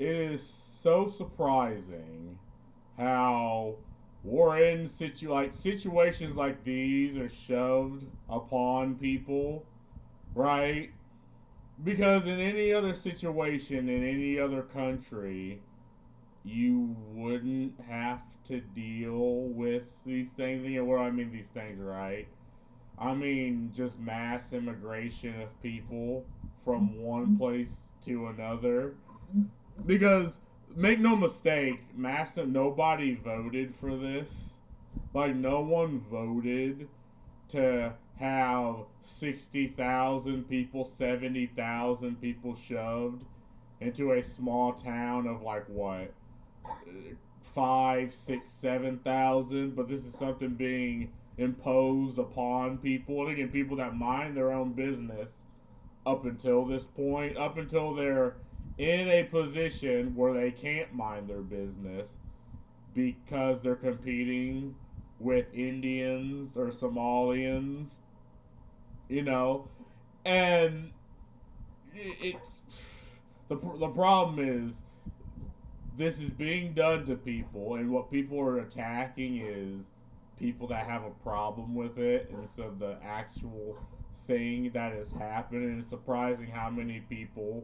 it is so surprising how we're in situations like these are shoved upon people, right? Because in any other situation in any other country, you wouldn't have to deal with these things. You know what I mean? These things, right? I mean, just mass immigration of people from one place to another. Because make no mistake, nobody voted for this. Like no one voted to have 60,000 people, 70,000 people shoved into a small town of like what, five, six, 7,000. But this is something being imposed upon people, and again, people that mind their own business up until this point, up until they're in a position where they can't mind their business because they're competing with Indians or Somalians, you know, and it's the problem is this is being done to people, and what people are attacking is people that have a problem with it instead of the actual thing that is happening. It's surprising how many people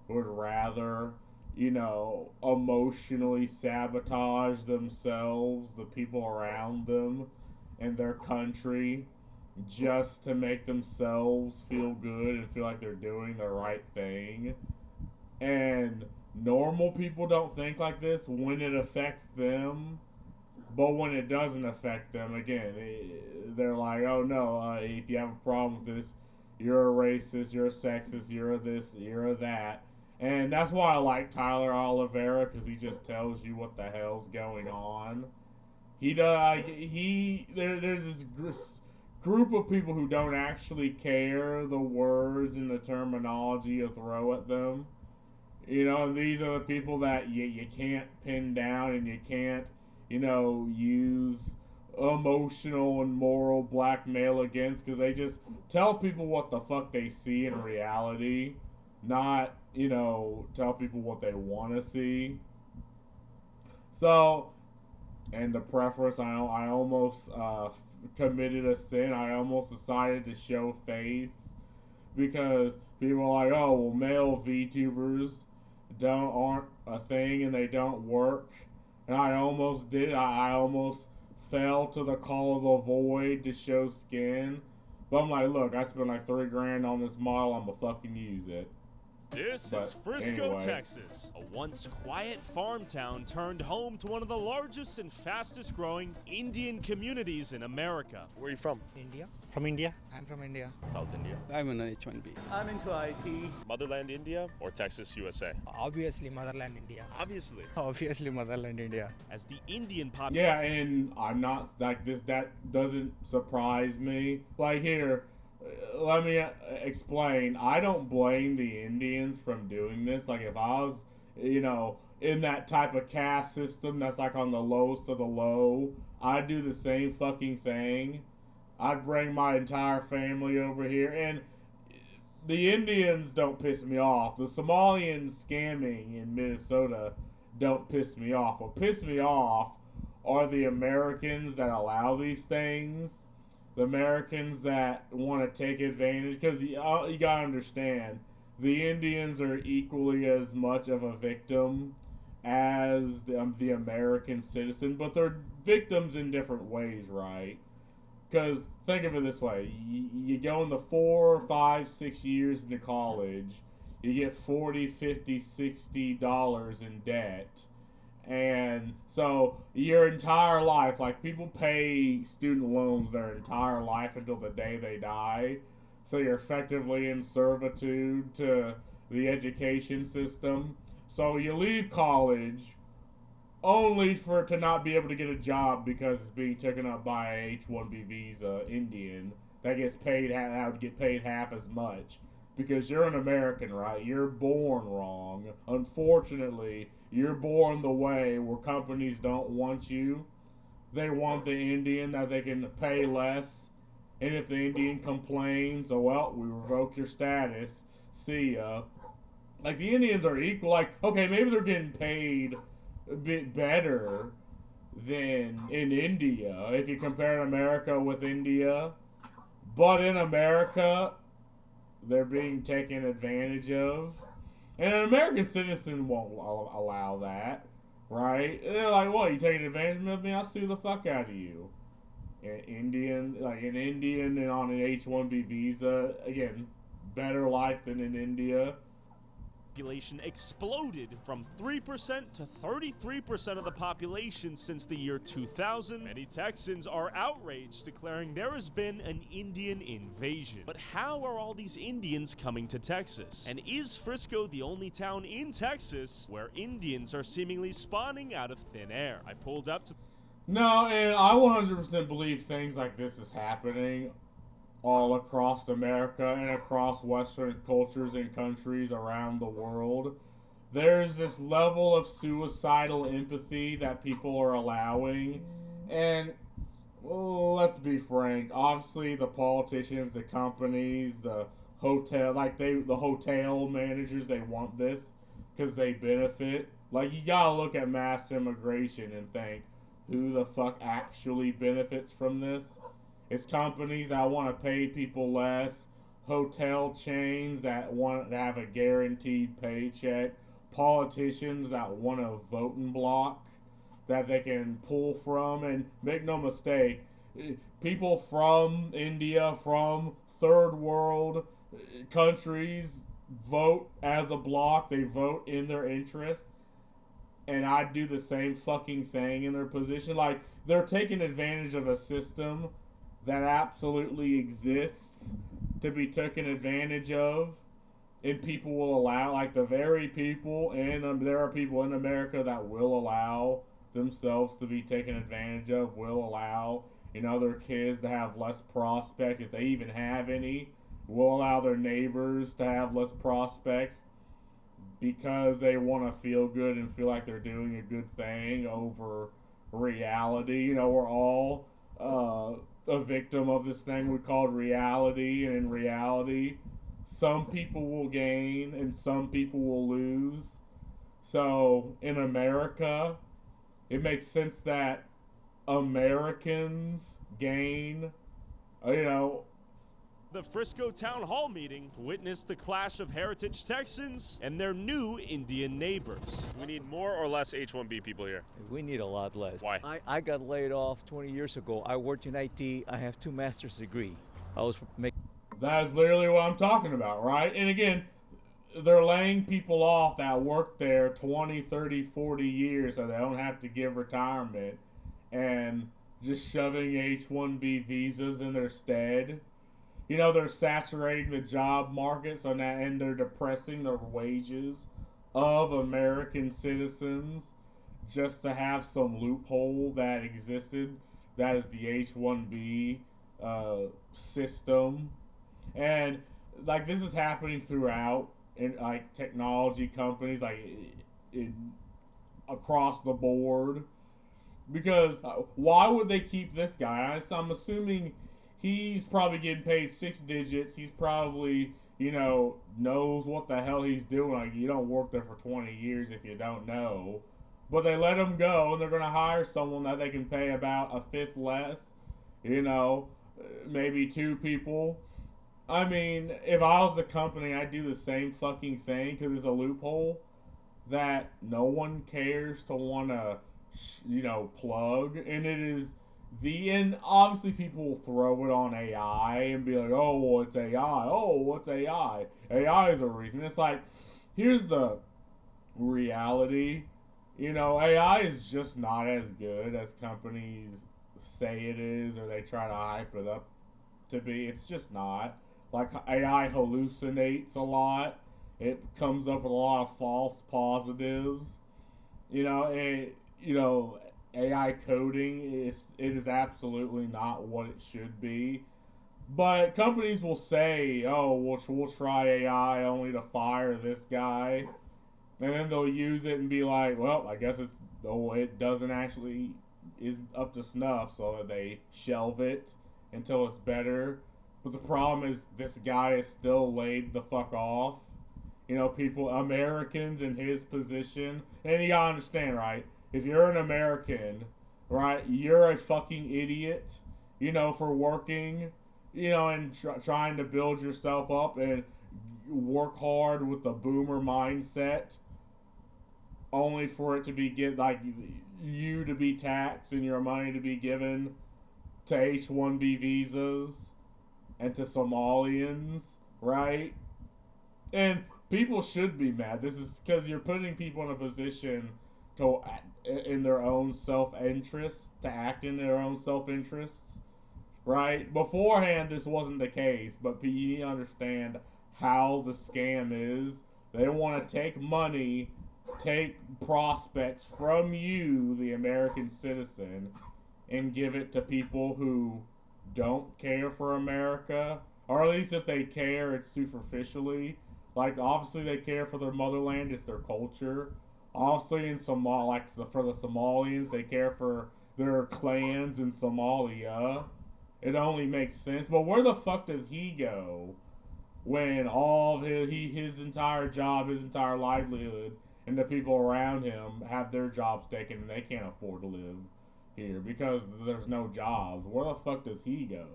would rather, emotionally sabotage themselves, the people around them, and their country just to make themselves feel good and feel like they're doing the right thing. And normal people don't think like this when it affects them, but when it doesn't affect them, again, they're like, oh no, if you have a problem with this, you're a racist, you're a sexist, you're a this, you're a that. And that's why I like Tyler Oliveira, because he just tells you what the hell's going on. He does. There's this group of people who don't actually care the words and the terminology you throw at them. And these are the people that you can't pin down, and you can't, use emotional and moral blackmail against, because they just tell people what the fuck they see in reality, not, tell people what they want to see. So, and the preference, I almost committed a sin. I almost decided to show face because people are like, oh, well, male VTubers aren't a thing and they don't work. And I almost did. I almost fell to the call of the void to show skin. But I'm like, look, I spent like $3,000 on this model. I'm gonna fucking use it. This is Frisco, Texas, a once quiet farm town turned home to one of the largest and fastest growing Indian communities in America. Where are you from? India. From India? I'm from India. South India. I'm an H1B. I'm into IT. Motherland India or Texas, USA? Obviously, Motherland India. Obviously. Obviously, Motherland India. As the Indian population. Yeah, and I'm not like this. That doesn't surprise me. Like here, let me explain. I don't blame the Indians from doing this. Like if I was, in that type of caste system that's like on the lowest of the low, I'd do the same fucking thing. I'd bring my entire family over here, and the Indians don't piss me off. The Somalians scamming in Minnesota don't piss me off. What piss me off are the Americans that allow these things, the Americans that want to take advantage, because you gotta understand, the Indians are equally as much of a victim as the American citizen, but they're victims in different ways, right? Because think of it this way: you go into 4, 5, 6 years into college, you get $40, $50, $60 in debt, and so your entire life, like people pay student loans their entire life until the day they die, so you're effectively in servitude to the education system. So you leave college only to not be able to get a job because it's being taken up by a H-1B visa Indian that would get paid half as much because you're an American, right? You're born wrong. Unfortunately, you're born the way where companies don't want you. They want the Indian that they can pay less, and if the Indian complains, oh well, we revoke your status. See ya. Like, the Indians are equal. Like, okay, maybe they're getting paid a bit better than in India, if you compare America with India. But in America, they're being taken advantage of. And an American citizen won't allow that, right? They're like, what, you taking advantage of me? I'll sue the fuck out of you. An Indian and on an H-1B visa, again, better life than in India. Population exploded from 3% to 33% of the population since the year 2000. Many Texans are outraged, declaring there has been an Indian invasion. But how are all these Indians coming to Texas? And is Frisco the only town in Texas where Indians are seemingly spawning out of thin air? I pulled up to... No, and I 100% believe things like this is happening all across America and across Western cultures and countries around the world. There's this level of suicidal empathy that people are allowing. And let's be frank, obviously the politicians, the companies, the hotel managers, they want this because they benefit. Like, you gotta look at mass immigration and think, who the fuck actually benefits from this? It's companies that want to pay people less, hotel chains that want to have a guaranteed paycheck, politicians that want a voting block that they can pull from. And make no mistake, people from India, from third world countries vote as a block. They vote in their interest. And I'd do the same fucking thing in their position. Like, they're taking advantage of a system that absolutely exists to be taken advantage of, and people will allow, like, the very people, and there are people in America that will allow themselves to be taken advantage of, will allow, their kids to have less prospects, if they even have any, will allow their neighbors to have less prospects because they want to feel good and feel like they're doing a good thing over reality. We're all a victim of this thing we called reality, and in reality, some people will gain and some people will lose. So in America, it makes sense that Americans gain, The Frisco Town Hall meeting witnessed the clash of heritage Texans and their new Indian neighbors. We need more or less H-1B people here? We need a lot less. Why? I got laid off 20 years ago. I worked in IT. I have 2 master's degree. I was making... That's literally what I'm talking about, right? And again, they're laying people off that worked there 20, 30, 40 years so they don't have to give retirement, and just shoving H-1B visas in their stead. They're saturating the job market, so now, and they're depressing the wages of American citizens just to have some loophole that existed. That is the H-1B system. And, like, this is happening throughout in, like, technology companies, like, across the board. Because why would they keep this guy? I'm assuming he's probably getting paid 6 digits. He's probably, knows what the hell he's doing. Like, you don't work there for 20 years if you don't know. But they let him go, and they're going to hire someone that they can pay about a fifth less. Maybe 2 people. I mean, if I was the company, I'd do the same fucking thing, because it's a loophole that no one cares to want to, plug. And it is... And obviously people will throw it on AI and be like, oh, well, it's AI. Oh, what's AI? AI is a reason. It's like, here's the reality. AI is just not as good as companies say it is, or they try to hype it up to be. It's just not. Like, AI hallucinates a lot. It comes up with a lot of false positives. AI coding it is absolutely not what it should be. But companies will say, oh, we'll try AI only to fire this guy. And then they'll use it and be like, well, I guess it doesn't actually is up to snuff, so they shelve it until it's better. But the problem is this guy is still laid the fuck off. people, Americans in his position. And you gotta understand, right? If you're an American, right, you're a fucking idiot, for working, and trying to build yourself up and work hard with the boomer mindset, only for it to be you to be taxed and your money to be given to H-1B visas and to Somalians, right? And people should be mad. This is because you're putting people in a position to, in their own self-interest, to act in their own self-interests, right? Beforehand, this wasn't the case, but you need to understand how the scam is. They want to take money, take prospects from you, the American citizen, and give it to people who don't care for America, or at least if they care, it's superficially. Like, obviously they care for their motherland, it's their culture. Obviously in for the Somalians, they care for their clans in Somalia. It only makes sense. But where the fuck does he go when all of his entire job, his entire livelihood, and the people around him have their jobs taken and they can't afford to live here because there's no jobs? Where the fuck does he go?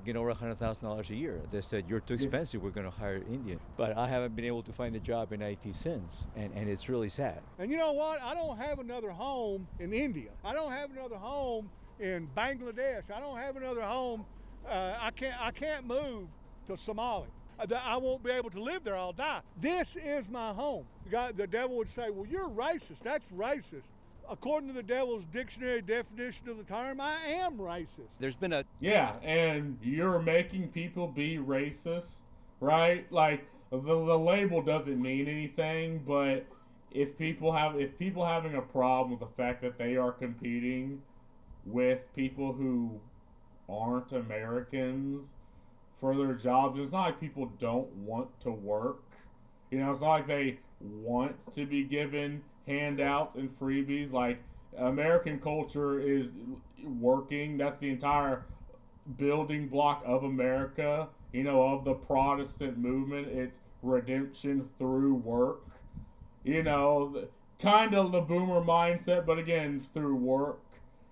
Get over $100,000 a year. They said, you're too expensive, we're going to hire Indian. But I haven't been able to find a job in IT since, and it's really sad. And you know what? I don't have another home in India. I don't have another home in Bangladesh. I don't have another home. I can't move to Somalia. I won't be able to live there. I'll die. This is my home. The devil would say, well, you're racist. That's racist. According to the devil's dictionary definition of the term, I am racist. There's been a... Yeah, and you're making people be racist, right? Like, the label doesn't mean anything, but if people having a problem with the fact that they are competing with people who aren't Americans for their jobs, it's not like people don't want to work. It's not like they want to be given handouts and freebies. Like, American culture is working. That's the entire building block of America, of the Protestant movement. It's redemption through work. Kind of the boomer mindset, but again, through work.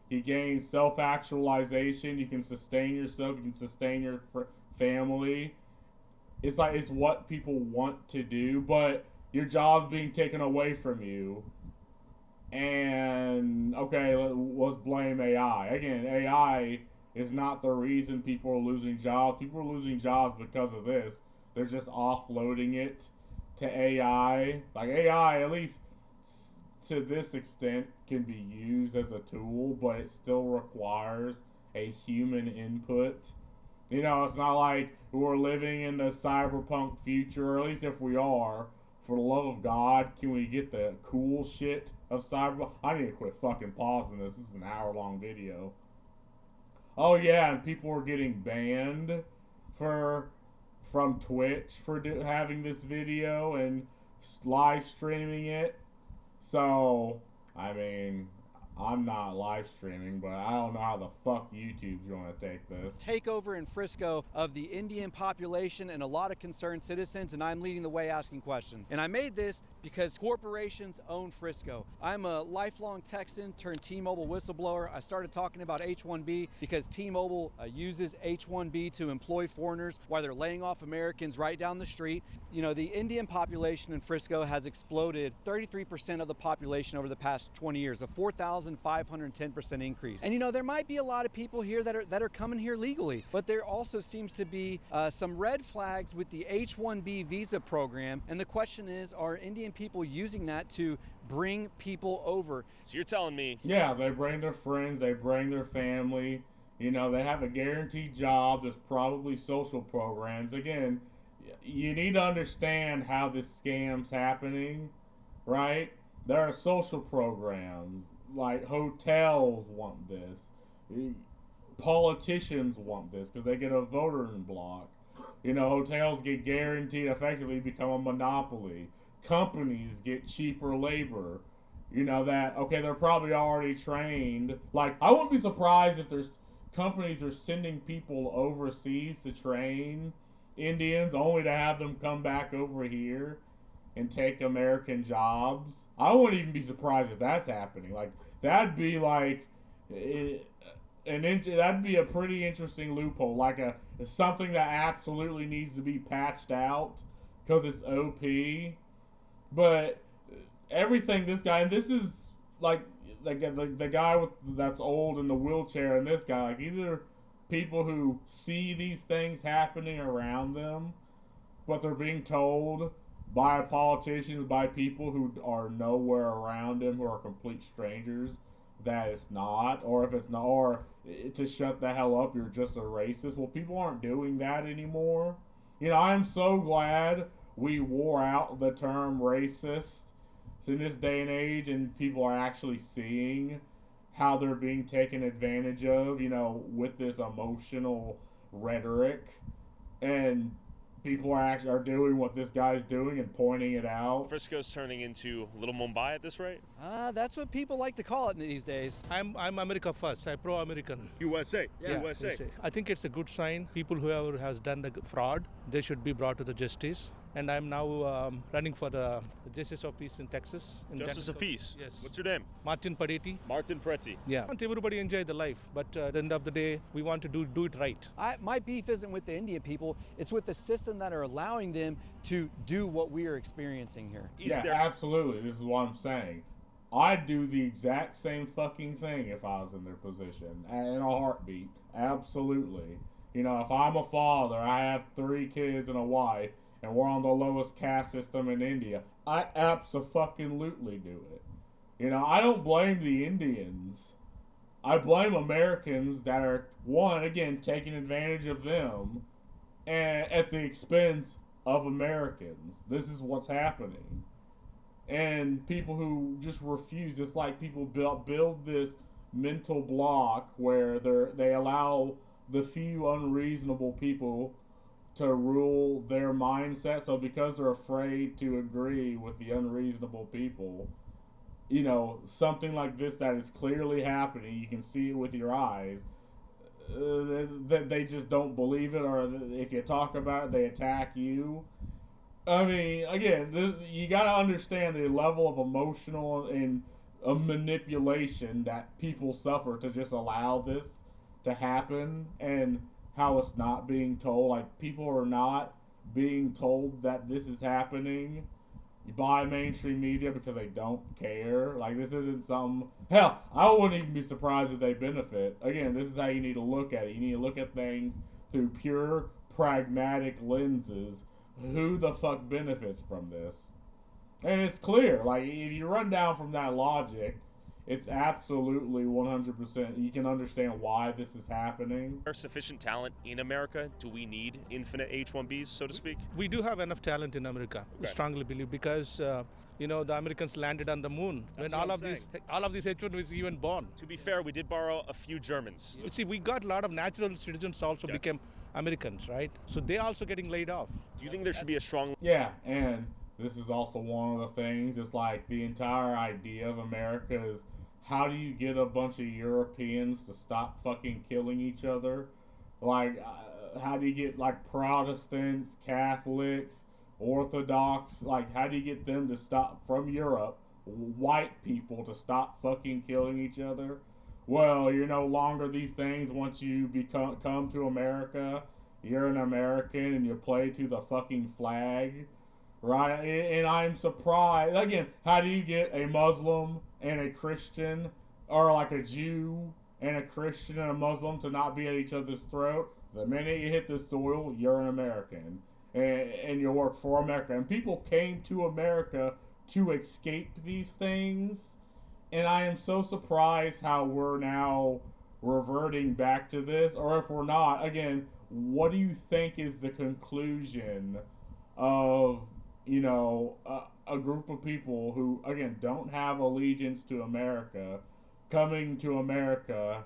You gain self-actualization. You can sustain yourself. You can sustain your family. It's what people want to do, but your job's being taken away from you. And, okay, let's blame AI. Again, AI is not the reason people are losing jobs. People are losing jobs because of this. They're just offloading it to AI. Like, AI, at least to this extent, can be used as a tool, but it still requires a human input. It's not like we're living in the cyberpunk future, or at least if we are. For the love of God, can we get the cool shit of cyberpunk? I need to quit fucking pausing this. This is an hour-long video. Oh yeah, and people are getting banned from Twitch for having this video and live streaming it. So, I mean, I'm not live streaming, but I don't know how the fuck YouTube's going to take this. Takeover in Frisco of the Indian population and a lot of concerned citizens, and I'm leading the way asking questions. And I made this because corporations own Frisco. I'm a lifelong Texan turned T-Mobile whistleblower. I started talking about H-1B because T-Mobile uses H-1B to employ foreigners while they're laying off Americans right down the street. The Indian population in Frisco has exploded 33% of the population over the past 20 years, a 4,510% increase. And there might be a lot of people here that are coming here legally, but there also seems to be some red flags with the H-1B visa program. And the question is, are Indian people using that to bring people over? So you're telling me... Yeah, they bring their friends, they bring their family. They have a guaranteed job. There's probably social programs. Again, you need to understand how this scam's happening, right? There are social programs. Like, hotels want this. Politicians want this because they get a voting block. Hotels get guaranteed, effectively become a monopoly. Companies get cheaper labor. They're probably already trained. Like, I wouldn't be surprised if there's companies are sending people overseas to train Indians only to have them come back over here and take American jobs. I wouldn't even be surprised if that's happening. Like that'd be like that'd be a pretty interesting loophole, like something that absolutely needs to be patched out because it's OP. But everything this guy, and this is like the guy that's old in the wheelchair, and this guy, like these are people who see these things happening around them, but they're being told by politicians, by people who are nowhere around them, who are complete strangers, that it's not, or if it's not, or to shut the hell up, you're just a racist. Well, people aren't doing that anymore. You know, I am so glad we wore out the term racist in this day and age, and people are actually seeing how they're being taken advantage of, you know, with this emotional rhetoric, and people are doing what this guy's doing and pointing it out. Frisco's turning into Little Mumbai at this rate? That's what people like to call it these days. I'm America first. I'm pro-American. USA. Yeah. USA. I think it's a good sign. People whoever has done the fraud, they should be brought to the justice. And I'm now running for the Justice of Peace in Texas. Justice of Peace? Yes. What's your name? Martin Padetti. Martin Preti. Yeah. I want everybody to enjoy the life, but at the end of the day, we want to do it right. My beef isn't with the Indian people. It's with the system that are allowing them to do what we are experiencing here. Absolutely. This is what I'm saying. I'd do the exact same fucking thing if I was in their position, in a heartbeat. Absolutely. You know, if I'm a father, I have 3 kids and a wife, and we're on the lowest caste system in India, I abso-fucking-lutely do it. You know, I don't blame the Indians. I blame Americans that are, one, again, taking advantage of them and at the expense of Americans. This is what's happening. And people who just refuse, it's like people build this mental block where they allow the few unreasonable people to rule their mindset. So because they're afraid to agree with the unreasonable people, you know, something like this that is clearly happening, you can see it with your eyes, they just don't believe it, or if you talk about it, they attack you. I mean, again, you got to understand the level of emotional and manipulation that people suffer to just allow this to happen, and how it's not being told. Like, people are not being told that this is happening by mainstream media because they don't care. Like, this isn't some... Hell, I wouldn't even be surprised if they benefit. Again, this is how you need to look at it. You need to look at things through pure, pragmatic lenses. Who the fuck benefits from this? And it's clear. Like, if you run down from that logic, it's absolutely 100%. You can understand why this is happening. Are sufficient talent in America? Do we need infinite H-1Bs, so to speak? We do have enough talent in America. Okay. We strongly believe, because you know, the Americans landed on the moon when all of these H1 was even born. To be fair, we did borrow a few Germans. You see, we got a lot of natural citizens also became Americans, right? So they also getting laid off. Do you think there should be a strong... Yeah, and this is also one of the things. It's like the entire idea of America is, how do you get a bunch of Europeans to stop fucking killing each other? Like, how do you get, like, Protestants, Catholics, Orthodox, like, how do you get them to stop, from Europe, white people, to stop fucking killing each other? Well, you're no longer these things. Once you come to America, you're an American and you play to the fucking flag, right? And I'm surprised. Again, how do you get a Muslim and a Christian, or like a Jew and a Christian and a Muslim, to not be at each other's throat? The minute you hit the soil, you're an American, and you work for America. And people came to America to escape these things. And I am so surprised how we're now reverting back to this. Or if we're not, again, what do you think is the conclusion of, you know, a group of people who, again, don't have allegiance to America, coming to America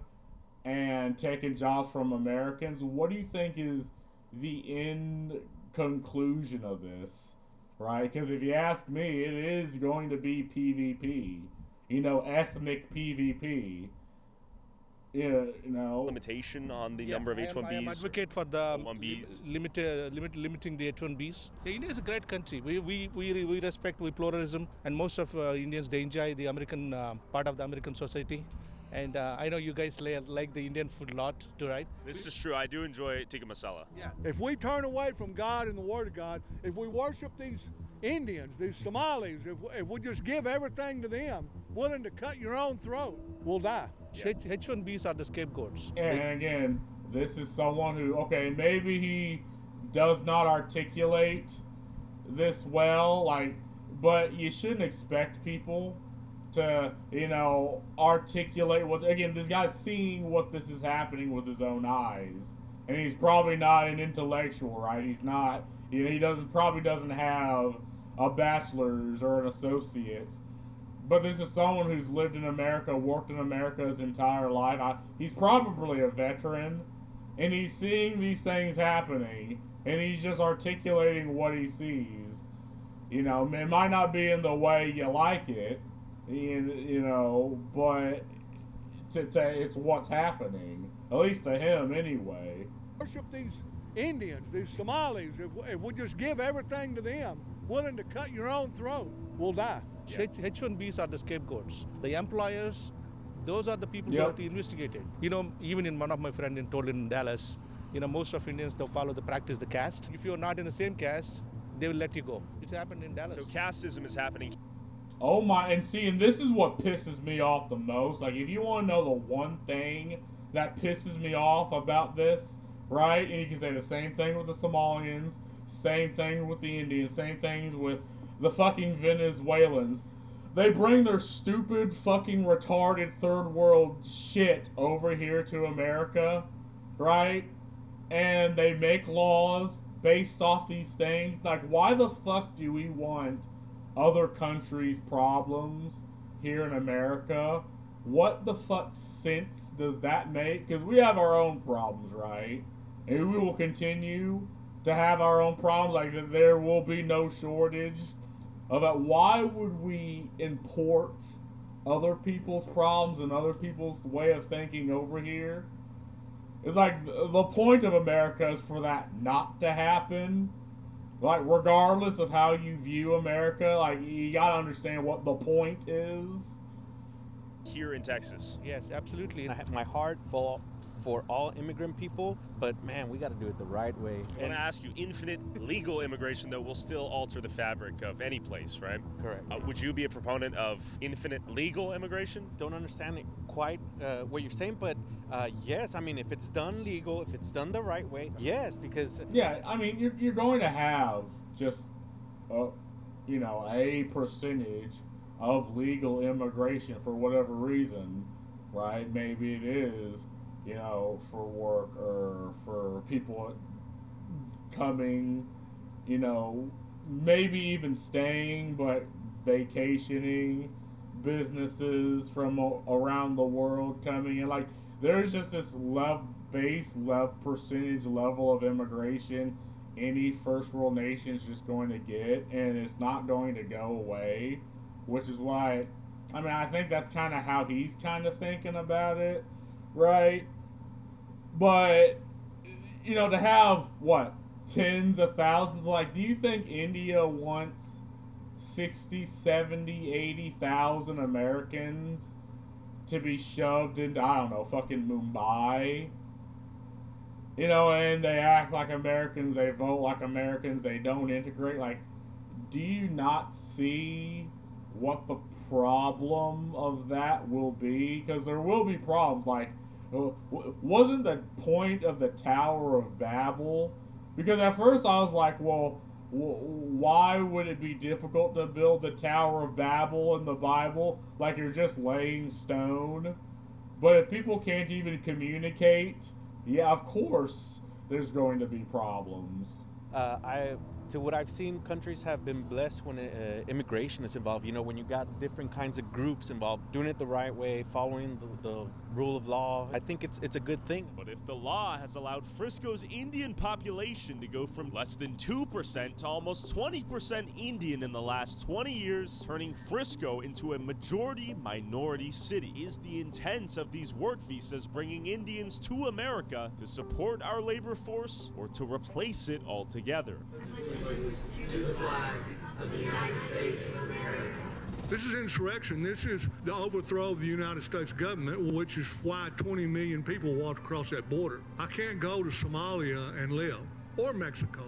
and taking jobs from Americans? What do you think is the end conclusion of this, right? Because if you ask me, it is going to be PvP. You know, ethnic PvP. you know, limitation on the Yeah, number of I am H-1Bs? advocate for the H-1Bs. limiting the H-1Bs. India is a great country. We respect pluralism, and most of Indians, they enjoy the American part of the American society. And I know you guys like the Indian food a lot too, right? This is true. I do enjoy tikka masala. Yeah. If we turn away from God and the Word of God, if we worship these Indians, these Somalis, if we just give everything to them, willing to cut your own throat, we'll die. H-1Bs are the scapegoats. and again, this is someone who, okay, maybe he does not articulate this well, like, but you shouldn't expect people to, you know, articulate what, again, this guy's seeing what this is happening with his own eyes. And he's probably not an intellectual, right? He's not, you know, he probably doesn't have a bachelor's or an associate's. But this is someone who's lived in America, worked in America his entire life. He's probably a veteran, and he's seeing these things happening, and he's just articulating what he sees. You know, it might not be in the way you like it, you know, but it's what's happening, at least to him anyway. Worship these Indians, these Somalis, if we just give everything to them, willing to cut your own throat, we'll die. H-1Bs are the scapegoats. The employers, those are the people who Yep. have to investigate it. You know, even in one of my friends told in Dallas, you know, most of Indians, they'll follow the practice, the caste. If you're not in the same caste, they will let you go. It's happened in Dallas. So casteism is happening. Oh my, and see, and this is what pisses me off the most. Like, if you want to know the one thing that pisses me off about this, right? And you can say the same thing with the Somalians, same thing with the Indians, same things with the fucking Venezuelans. They bring their stupid, fucking retarded third world shit over here to America, right? And they make laws based off these things. Like, why the fuck do we want other countries' problems here in America? What the fuck sense does that make? Because we have our own problems, right? And we will continue to have our own problems. Like, there will be no shortage of it. Why would we import other people's problems and other people's way of thinking over here? It's like the point of America is for that not to happen. Like, regardless of how you view America, like, you gotta understand what the point is. Here in Texas. Yes, absolutely. I have my heart for all immigrant people, but man, we got to do it the right way. I want to ask you, infinite legal immigration, though, will still alter the fabric of any place, right? Correct. Would you be a proponent of infinite legal immigration? Don't understand it quite what you're saying, but yes, I mean, if it's done legal, if it's done the right way, yes, because Yeah, I mean, you're going to have just, you know, a percentage of legal immigration for whatever reason, right? Maybe it is, you know, for work or for people coming, you know, maybe even staying, but vacationing, businesses from around the world coming in. Like, there's just this percentage level of immigration any first world nation is just going to get, and it's not going to go away, which is why, I mean, I think that's kind of how he's kind of thinking about it, right? But, you know, to have, what, tens of thousands, like, do you think India wants 60, 70, 80,000 Americans to be shoved into, I don't know, fucking Mumbai? You know, and they act like Americans, they vote like Americans, they don't integrate. Like, do you not see what the problem of that will be? Because there will be problems. Like, wasn't the point of the Tower of Babel? Because at first I was like, well, why would it be difficult to build the Tower of Babel in the Bible? Like, you're just laying stone. But if people can't even communicate, yeah, of course there's going to be problems. to what I've seen, countries have been blessed when immigration is involved. You know, when you got different kinds of groups involved, doing it the right way, following the rule of law. I think it's a good thing. But if the law has allowed Frisco's Indian population to go from less than 2% to almost 20% Indian in the last 20 years, turning Frisco into a majority-minority city, is the intent of these work visas bringing Indians to America to support our labor force or to replace it altogether? To the flag of the United States of America. This is insurrection. This is the overthrow of the United States government, which is why 20 million people walked across that border. I can't go to Somalia and live, or Mexico.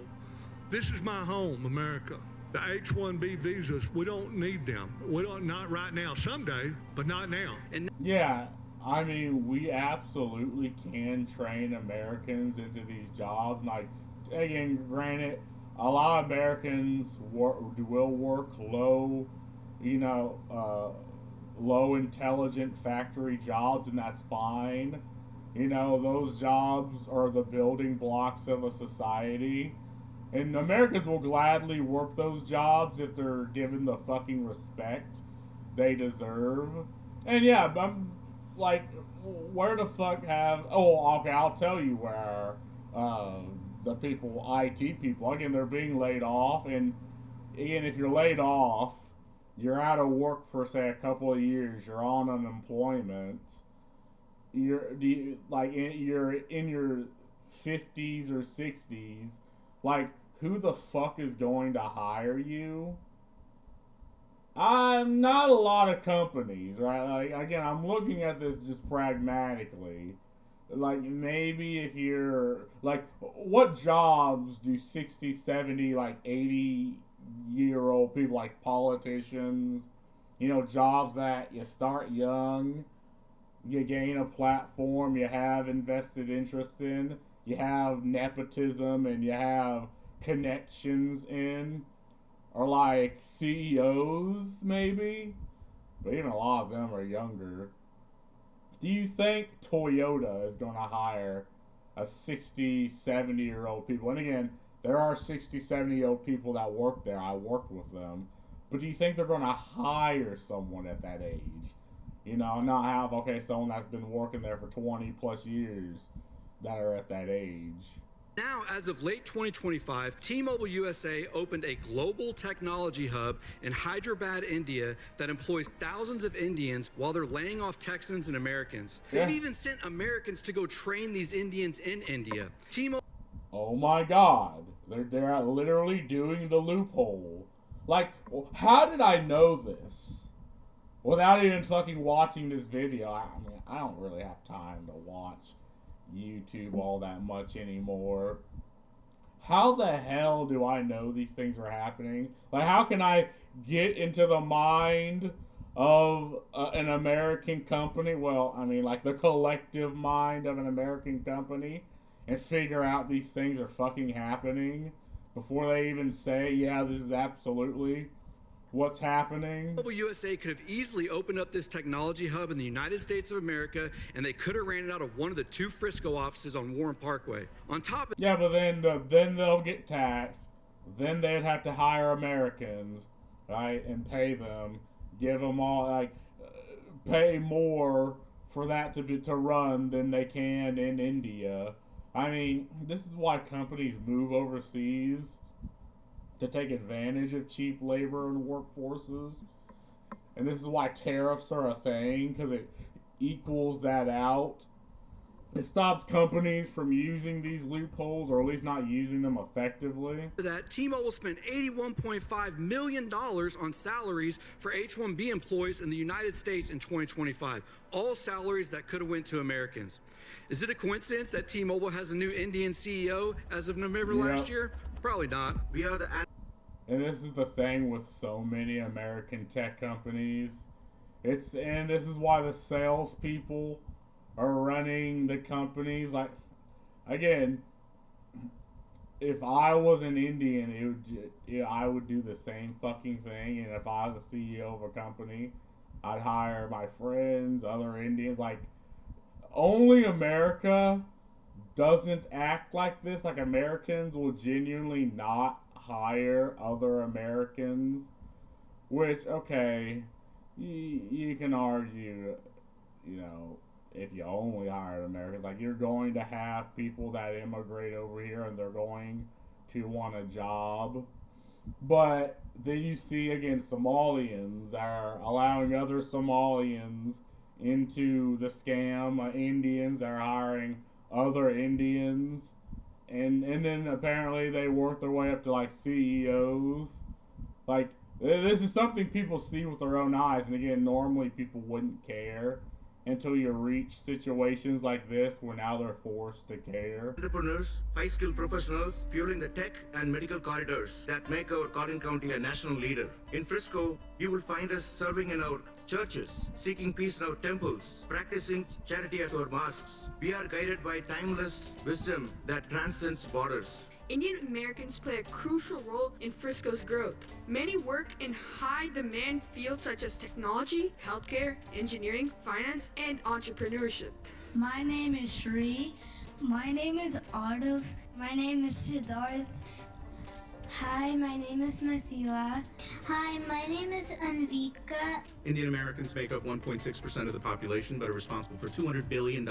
This is my home, America. The H-1B visas, we don't need them. We don't, not right now. Someday, but not now. Yeah, I mean, we absolutely can train Americans into these jobs. Like, again, granted, a lot of Americans will work low, low intelligent factory jobs, and that's fine. You know, those jobs are the building blocks of a society. And Americans will gladly work those jobs if they're given the fucking respect they deserve. And yeah, I'm like, where the fuck have... Oh, okay, I'll tell you where the people, IT people, again, they're being laid off. And again, if you're laid off, you're out of work for, say, a couple of years, you're on unemployment, you're in your 50s or 60s, like, who the fuck is going to hire you? Not a lot of companies, right? Like, again, I'm looking at this just pragmatically. Like, maybe if you're, like, what jobs do 60, 70, like, 80-year-old people, like politicians, jobs that you start young, you gain a platform, you have invested interest in, you have nepotism, and you have connections in, or like CEOs maybe, but even a lot of them are younger. Do you think Toyota is going to hire a 60, 70-year-old people? And again, there are 60, 70-year-old people that work there. I worked with them. But do you think they're going to hire someone at that age? Not have, someone that's been working there for 20 plus years that are at that age. Now, as of late 2025, T-Mobile USA opened a global technology hub in Hyderabad, India that employs thousands of Indians while they're laying off Texans and Americans. Yeah. They've even sent Americans to go train these Indians in India. T-Mobile... Oh my God. They're literally doing the loophole. Like, how did I know this? Without even fucking watching this video. I mean, I don't really have time to watch YouTube all that much anymore. How the hell do I know these things are happening? Like, how can I get into the mind of an American company? Well, I mean, like the collective mind of an American company, and figure out these things are fucking happening before they even say, yeah, this is absolutely what's happening. T-Mobile USA could have easily opened up this technology hub in the United States of America, and they could have ran it out of one of the 2 Frisco offices on Warren Parkway. On top of... Yeah, but then they'll get taxed. Then they'd have to hire Americans, right, and pay them, give them all, pay more for that to run than they can in India. I mean, this is why companies move overseas, to take advantage of cheap labor and workforces. And this is why tariffs are a thing, because it equals that out. It stops companies from using these loopholes, or at least not using them effectively. That T-Mobile spent $81.5 million on salaries for H-1B employees in the United States in 2025. All salaries that could have went to Americans. Is it a coincidence that T-Mobile has a new Indian CEO as of November last year? Probably not. And this is the thing with so many American tech companies. And this is why the salespeople are running the companies. Like, again, if I was an Indian, I would do the same fucking thing. And if I was a CEO of a company, I'd hire my friends, other Indians. Like, only America doesn't act like this. Like, Americans will genuinely not hire other Americans, which, okay, you can argue, you know, if you only hire Americans, like you're going to have people that immigrate over here and they're going to want a job. But then you see again Somalians are allowing other Somalians into the scam. Indians are hiring other Indians, and then apparently they work their way up to like CEOs. Like this is something people see with their own eyes, and again, normally people wouldn't care until you reach situations like this where now they're forced to care. Entrepreneurs, high-skilled professionals fueling the tech and medical corridors that make our Cotton County a national leader. In Frisco, you will find us serving in our churches, seeking peace in our temples, practicing charity at our mosques. We are guided by timeless wisdom that transcends borders. Indian Americans play a crucial role in Frisco's growth. Many work in high-demand fields such as technology, healthcare, engineering, finance, and entrepreneurship. My name is Shri. My name is Ardav. My name is Siddharth. Hi, my name is Mathila. Hi, my name is Anvika. Indian Americans make up 1.6% of the population, but are responsible for $200 billion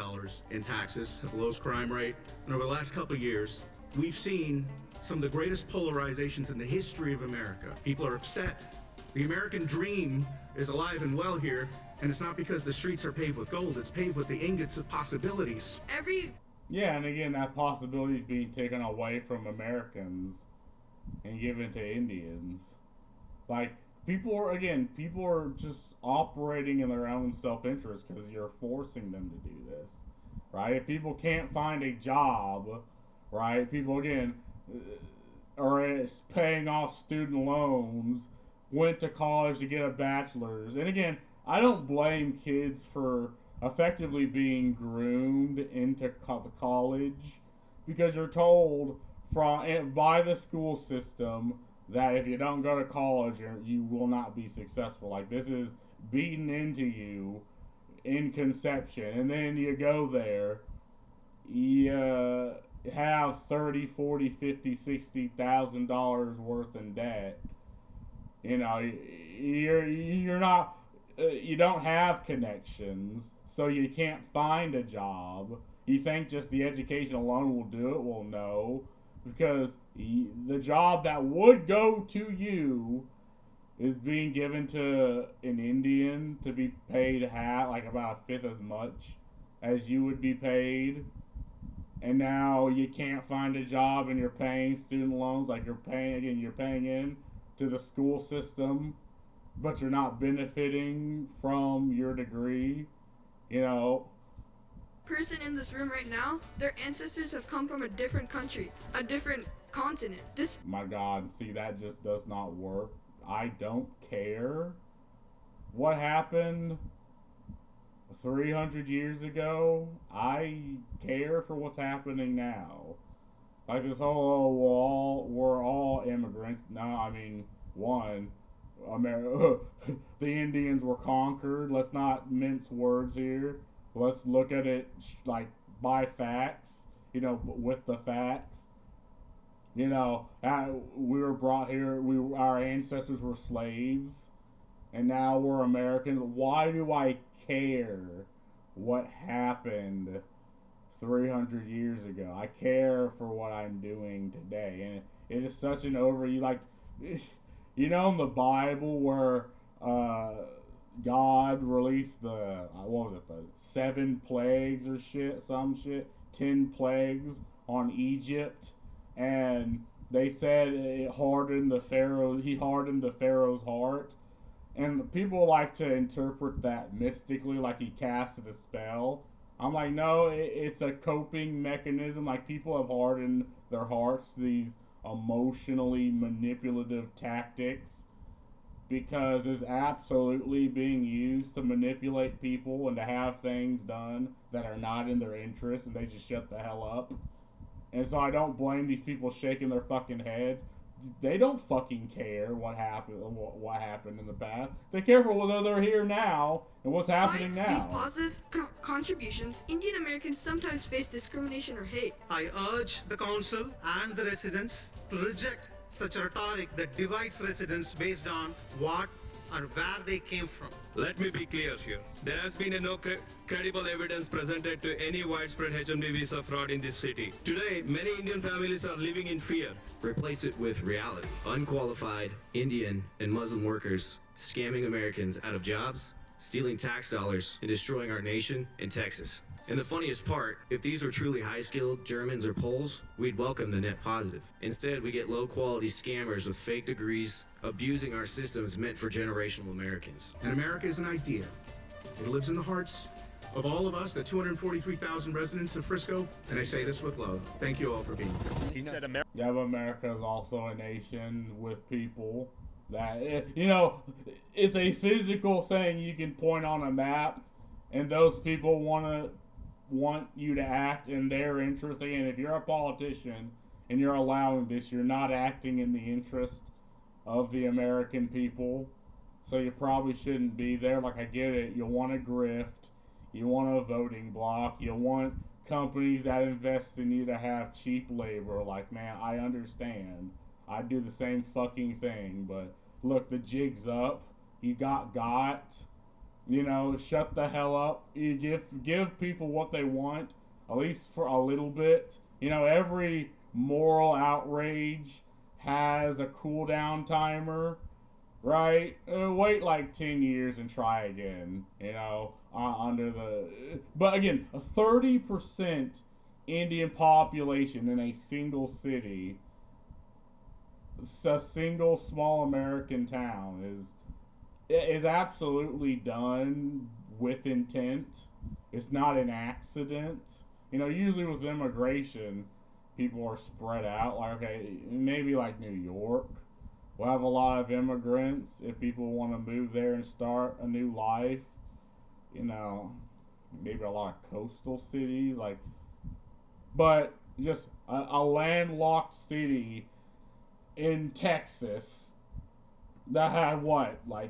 in taxes, have the lowest crime rate. And over the last couple of years, we've seen some of the greatest polarizations in the history of America. People are upset. The American dream is alive and well here, and it's not because the streets are paved with gold, it's paved with the ingots of possibilities. Yeah, and again, that possibility is being taken away from Americans and given to Indians. Like, people are just operating in their own self-interest because you're forcing them to do this, right? If people can't find a job, right, people, again, are paying off student loans, went to college to get a bachelor's. And again, I don't blame kids for effectively being groomed into college because you're told by the school system that if you don't go to college, you will not be successful. Like, this is beaten into you in conception. And then you go there, you have $30, $40, $50, $60,000 worth in debt. You know, you're not, you don't have connections, so you can't find a job. You think just the education alone will do it? Well, no. Because the job that would go to you is being given to an Indian to be paid like about a fifth as much as you would be paid. And now you can't find a job and you're paying student loans, like you're paying in to the school system, but you're not benefiting from your degree, you know. Person in this room right now, their ancestors have come from a different country, a different continent. My God, see, that just does not work. I don't care what happened 300 years ago. I care for what's happening now. Like this whole, we're all immigrants. No, I mean, the Indians were conquered. Let's not mince words here. Let's look at it like by facts, you know, with the facts. You know, we were brought here, our ancestors were slaves, and now we're Americans. Why do I care what happened 300 years ago? I care for what I'm doing today. And it is such an overview. Like, you know, in the Bible where God released the 7 plagues or some shit, 10 plagues on Egypt, and they said he hardened the Pharaoh's heart, and people like to interpret that mystically, like he casted a spell. I'm like, no, it's a coping mechanism. Like, people have hardened their hearts to these emotionally manipulative tactics because it's absolutely being used to manipulate people and to have things done that are not in their interest, and they just shut the hell up. And so I don't blame these people shaking their fucking heads. They don't fucking care what happened in the past. They care for whether they're here now and what's happening now. These positive contributions, Indian Americans sometimes face discrimination or hate. I urge the council and the residents to reject such rhetoric that divides residents based on what or where they came from. Let me be clear here. There has been no credible evidence presented to any widespread H-1B visa fraud in this city. Today, many Indian families are living in fear. Replace it with reality. Unqualified Indian and Muslim workers scamming Americans out of jobs, stealing tax dollars, and destroying our nation in Texas. And the funniest part, if these were truly high-skilled Germans or Poles, we'd welcome the net positive. Instead, we get low-quality scammers with fake degrees, abusing our systems meant for generational Americans. And America is an idea. It lives in the hearts of all of us, the 243,000 residents of Frisco, and I say this with love. Thank you all for being here. He said America. Yeah, but America is also a nation with people that, it's a physical thing you can point on a map, and those people want you to act in their interest. And if you're a politician and you're allowing this, you're not acting in the interest of the American people. So you probably shouldn't be there. Like, I get it. You want a grift. You want a voting block. You want companies that invest in you to have cheap labor. Like, man, I understand. I do the same fucking thing. But look, the jig's up. You got. Shut the hell up. You give people what they want, at least for a little bit. Every moral outrage has a cooldown timer, right? Wait like 10 years and try again, But again, a 30% Indian population in a single city, a single small American town is absolutely done with intent. It's not an accident. Usually with immigration, people are spread out. Like, okay, maybe like New York will have a lot of immigrants if people want to move there and start a new life. Maybe a lot of coastal cities, but just a landlocked city in Texas that had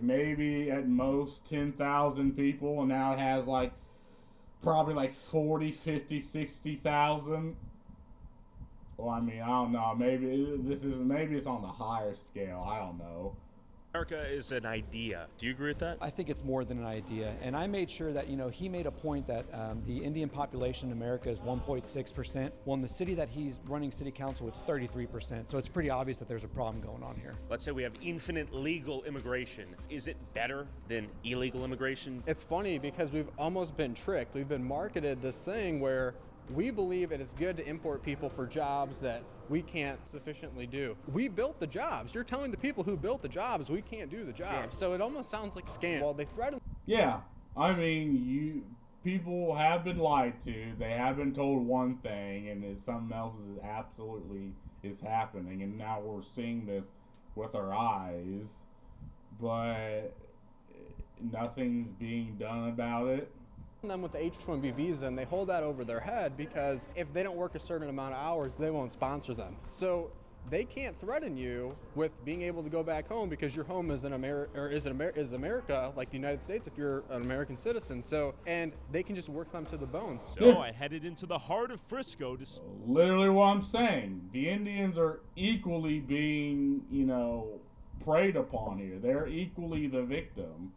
maybe at most 10,000 people, and now it has probably 40, 50, 60,000. Well, I don't know. Maybe it's on the higher scale. I don't know. America is an idea. Do you agree with that? I think it's more than an idea. And I made sure that, he made a point that the Indian population in America is 1.6%. Well, in the city that he's running city council, it's 33%. So it's pretty obvious that there's a problem going on here. Let's say we have infinite legal immigration. Is it better than illegal immigration? It's funny because we've almost been tricked. We've been marketed this thing where we believe it is good to import people for jobs that we can't sufficiently do. We built the jobs. You're telling the people who built the jobs we can't do the jobs. Yeah. So it almost sounds like scam. Well, they threaten. Yeah, people have been lied to. They have been told one thing, and something else is happening. And now we're seeing this with our eyes, but nothing's being done about it. Them with the H-1B visa, and they hold that over their head because if they don't work a certain amount of hours, they won't sponsor them. So they can't threaten you with being able to go back home because your home is is America, like the United States, if you're an American citizen. So, and they can just work them to the bone. So I headed into the heart of Frisco to. Literally what I'm saying. The Indians are equally being, preyed upon here. They're equally the victim.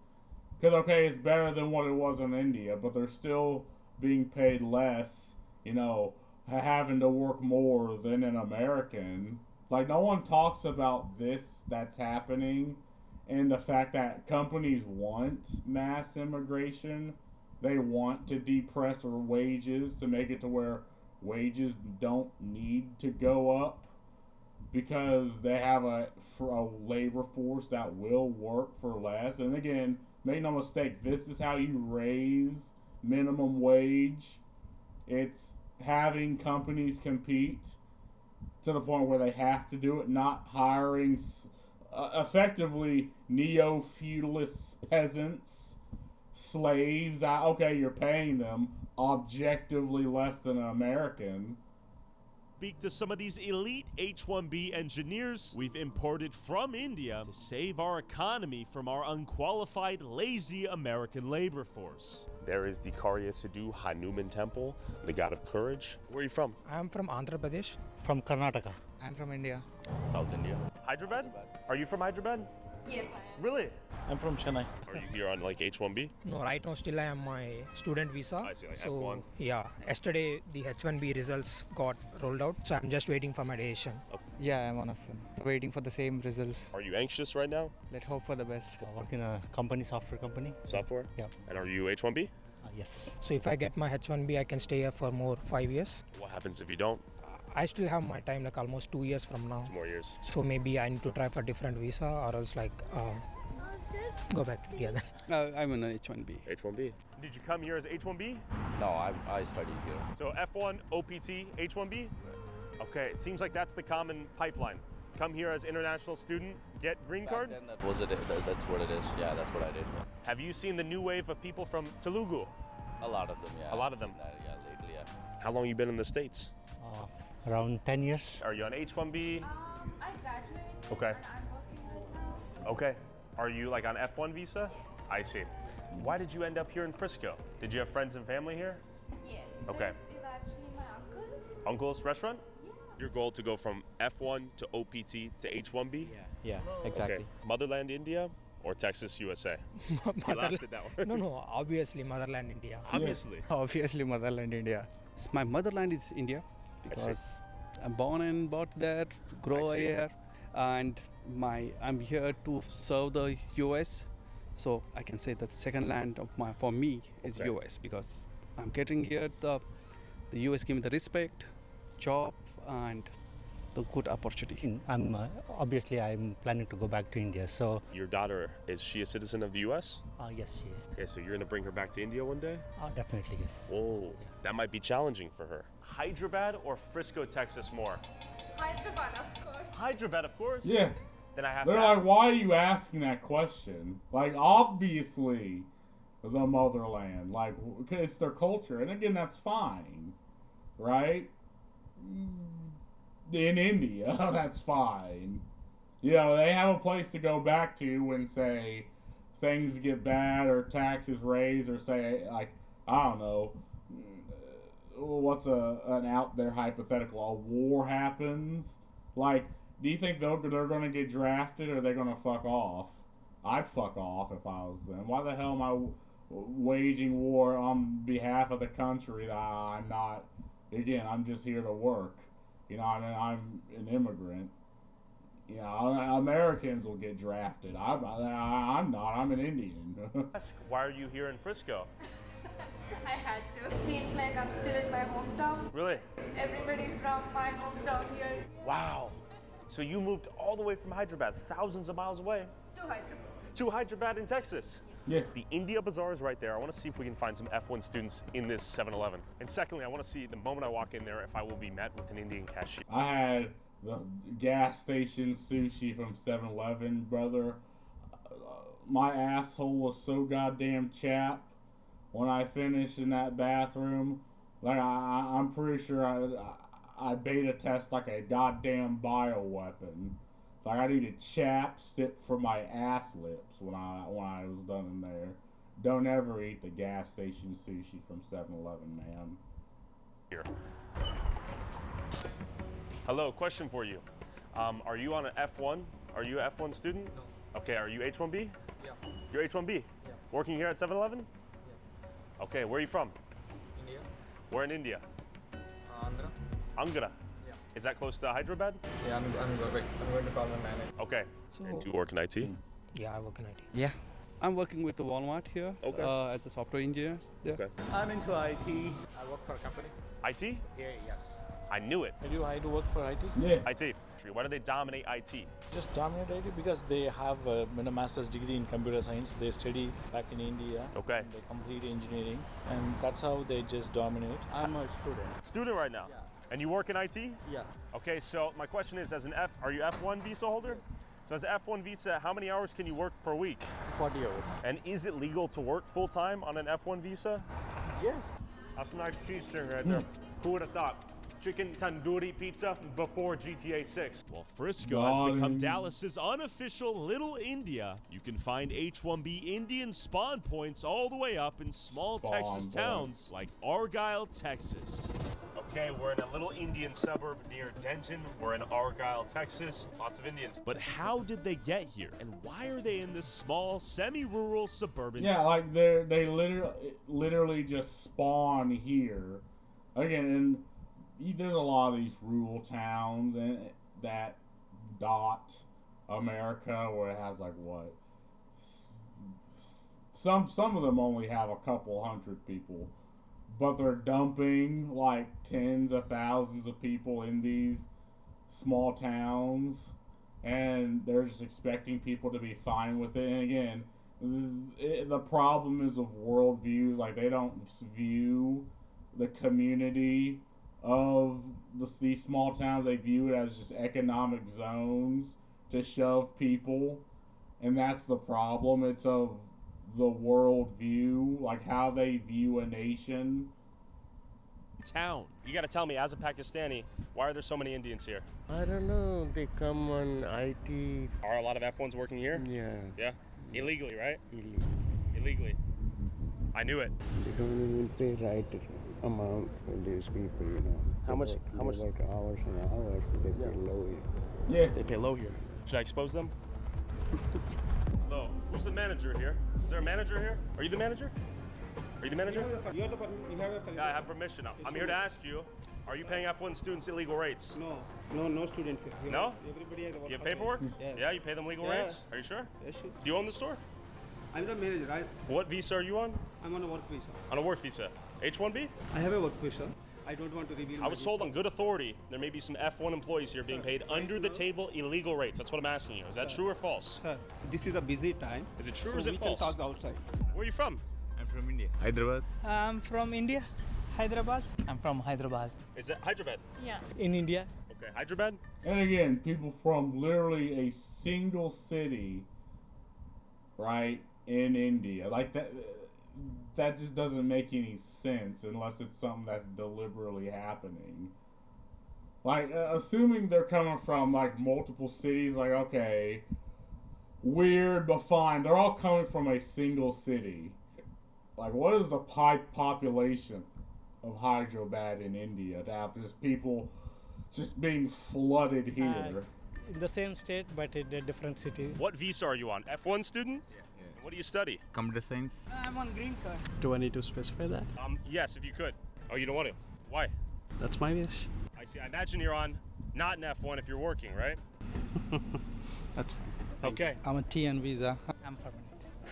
Because, okay, it's better than what it was in India, but they're still being paid less, having to work more than an American. No one talks about this that's happening, and the fact that companies want mass immigration. They want to depress our wages to make it to where wages don't need to go up because they have a labor force that will work for less. And again, make no mistake, this is how you raise minimum wage. It's having companies compete to the point where they have to do it, not hiring effectively neo-feudalist peasants, slaves. Okay, you're paying them objectively less than an American. Speak to some of these elite H-1B engineers we've imported from India to save our economy from our unqualified, lazy American labor force. There is the Karya Sidhu Hanuman Temple, the god of courage. Where are you from? I'm from Andhra Pradesh. From Karnataka. I'm from India. South India. Hyderabad? Are you from Hyderabad? Yes, I am. Really? I'm from Chennai. Are you here on like H1B? No, right now still I am my student visa. I see, like so F1. yeah, yesterday the H1B results got rolled out, so I'm just waiting for my decision. Yeah, I'm on a film. Waiting for the same results. Are you anxious right now? Let's hope for the best. I work in a company, software company. Software? Yeah. And are you H1B? Yes. So if I get my H1B, I can stay here for more 5 years. What happens if you don't? I still have my time, like almost 2 years from now. 2 more years. So maybe I need to try for different visa, or else like go back to India then. I'm on H1B. H1B. Did you come here as H1B? No, I studied here. So F1, OPT, H1B? Okay, it seems like that's the common pipeline. Come here as international student, get green card? That's what it is. Yeah, that's what I did. Have you seen the new wave of people from Telugu? A lot of them, yeah. A lot of them? Yeah, lately, yeah. How long you been in the States? Around 10 years. Are you on H1B? I graduated. Okay. And I'm working right now. Okay. Are you like on F1 visa? I see. Why did you end up here in Frisco? Did you have friends and family here? Yes. Okay. This is actually my uncle's. Uncle's restaurant? Yeah. Your goal to go from F1 to OPT to H1B? Yeah, exactly. Okay. Motherland India or Texas, USA? You laughed at that one. No, obviously motherland India. Obviously. Obviously, motherland India. My motherland is India because I'm born and brought there, grow here, and I'm here to serve the US. So I can say that the second land of for me is US because I'm getting here. The US give me the respect, job, and the good opportunity. Obviously I'm planning to go back to India. So Your daughter, is she a citizen of the US? yes, she is. Okay, so you're gonna bring her back to India one day? Definitely yes. Whoa, that might be challenging for her. Hyderabad or Frisco, Texas more? Hyderabad, of course. Hyderabad, of course. Yeah. Then I have They're to like, why are you asking that question? Like, obviously, the motherland. Like, it's their culture. And again, that's fine. Right? In India, that's fine. You know, they have a place to go back to when, say, things get bad or taxes raise or, say, like, I don't know, what's an out there hypothetical? A war happens? Like, do you think they're going to get drafted or are they going to fuck off? I'd fuck off if I was them. Why the hell am I waging war on behalf of the country that I'm not? Again, I'm just here to work. You know, I mean, I'm an immigrant. You know, Americans will get drafted. I'm not. I'm an Indian. Why are you here in Frisco? I had to. Feels like I'm still in my hometown. Really? Everybody from my hometown here. Wow. So you moved all the way from Hyderabad, thousands of miles away, To Hyderabad. to Hyderabad in Texas. Yeah. The India Bazaar is right there. I want to see if we can find some F1 students in this 7-Eleven. And secondly, I want to see the moment I walk in there if I will be met with an Indian cashier. I had the gas station sushi from 7-Eleven, brother. My asshole was so goddamn chapped when I finished in that bathroom. Like, I'm pretty sure I beta test like a goddamn bioweapon. Like, I needed chapstick for my ass lips when I was done in there. Don't ever eat the gas station sushi from 7-Eleven, man. Here. Hello, question for you. Are you on an F1? Are you an F1 student? No. Okay, are you H1B? Yeah. You're H1B? Yeah. Working here at 7-Eleven? Yeah. Okay, where are you from? India. Where in India? Andhra. Angara. Yeah. Is that close to Hyderabad? Yeah, I'm going to call my manager. Okay. So, And do you work in IT? yeah, I work in IT. Yeah. I'm working with the Walmart here as a software engineer. Yeah. Okay. I'm into IT. I work for a company. IT? Yeah, yes. I knew it. I do work for IT. Yeah. IT. Why do they dominate IT? Just dominate IT because they have a master's degree in computer science. They study back in India. Okay. They complete engineering, and that's how they just dominate. I'm a student. Student right now? Yeah. And you work in IT? Yeah. Okay, so my question is, are you F1 visa holder? So as an F1 visa, how many hours can you work per week? 40 hours. And is it legal to work full-time on an F1 visa? Yes. That's a nice cheese string right there. Who would have thought? Chicken tandoori pizza before GTA 6. While Frisco has become Dallas's unofficial Little India, you can find H-1B Indian spawn points all the way up in small Texas towns like Argyle, Texas. Okay, we're in a little Indian suburb near Denton. We're in Argyle, Texas. Lots of Indians. But how did they get here? And why are they in this small, semi-rural suburban? Yeah, like they literally just spawn here. Again, and there's a lot of these rural towns and that dot America where it has like what? Some of them only have a couple hundred people, but they're dumping like tens of thousands of people in these small towns, and they're just expecting people to be fine with it. And again, the problem is of worldviews. Like they don't view the community of these small towns. They view it as just economic zones to shove people, and that's the problem. It's of the world view, like how they view a nation. Town. You gotta tell me, as a Pakistani, why are there so many Indians here? I don't know. They come on IT. Are a lot of F1s working here? Yeah. Yeah? Illegally, right? Illegal. Illegally. I knew it. They don't even pay right amount for these people, you know. How much? They work hours and hours. They pay low here. Yeah. They pay low here. Should I expose them? Hello. Who's the manager here? Is there a manager here? Are you the manager? Are you the manager? You have a Yeah, I have permission. I'm here to ask you, are you paying F1 students illegal rates? No students here. No? Everybody has a work. You have paperwork? Yes. Yeah, you pay them legal Yeah. rates? Are you sure? Yes, sure. Do you own the store? I'm the manager, right? What visa are you on? I'm on a work visa. On a work visa. H1B? I have a work visa. I don't want to reveal. I was told on good authority there may be some F1 employees here being paid under the table illegal rates. That's what I'm asking you. Is that true or false? Sir, this is a busy time. Is it true so or is it we false? can talk outside. Where are you from? I'm from India. Hyderabad. I'm from India, Hyderabad. I'm from Hyderabad. Is that Hyderabad? Yeah. In India. Okay, Hyderabad? And again, people from literally a single city, right, in India. Like that just doesn't make any sense unless it's something that's deliberately happening. Like, assuming they're coming from, like, multiple cities, like, okay, weird, but fine. They're all coming from a single city. Like, what is the population of Hyderabad in India to have just people just being flooded here? In the same state, but in a different city. What visa are you on? F1 student? Yeah. What do you study? Computer science. I'm on green card. Do I need to specify that? Yes, if you could. Oh, you don't want to? Why? That's my wish. I see. I imagine you're on not an F1 if you're working, right? That's fine. Okay. I'm a TN visa. I'm permanent.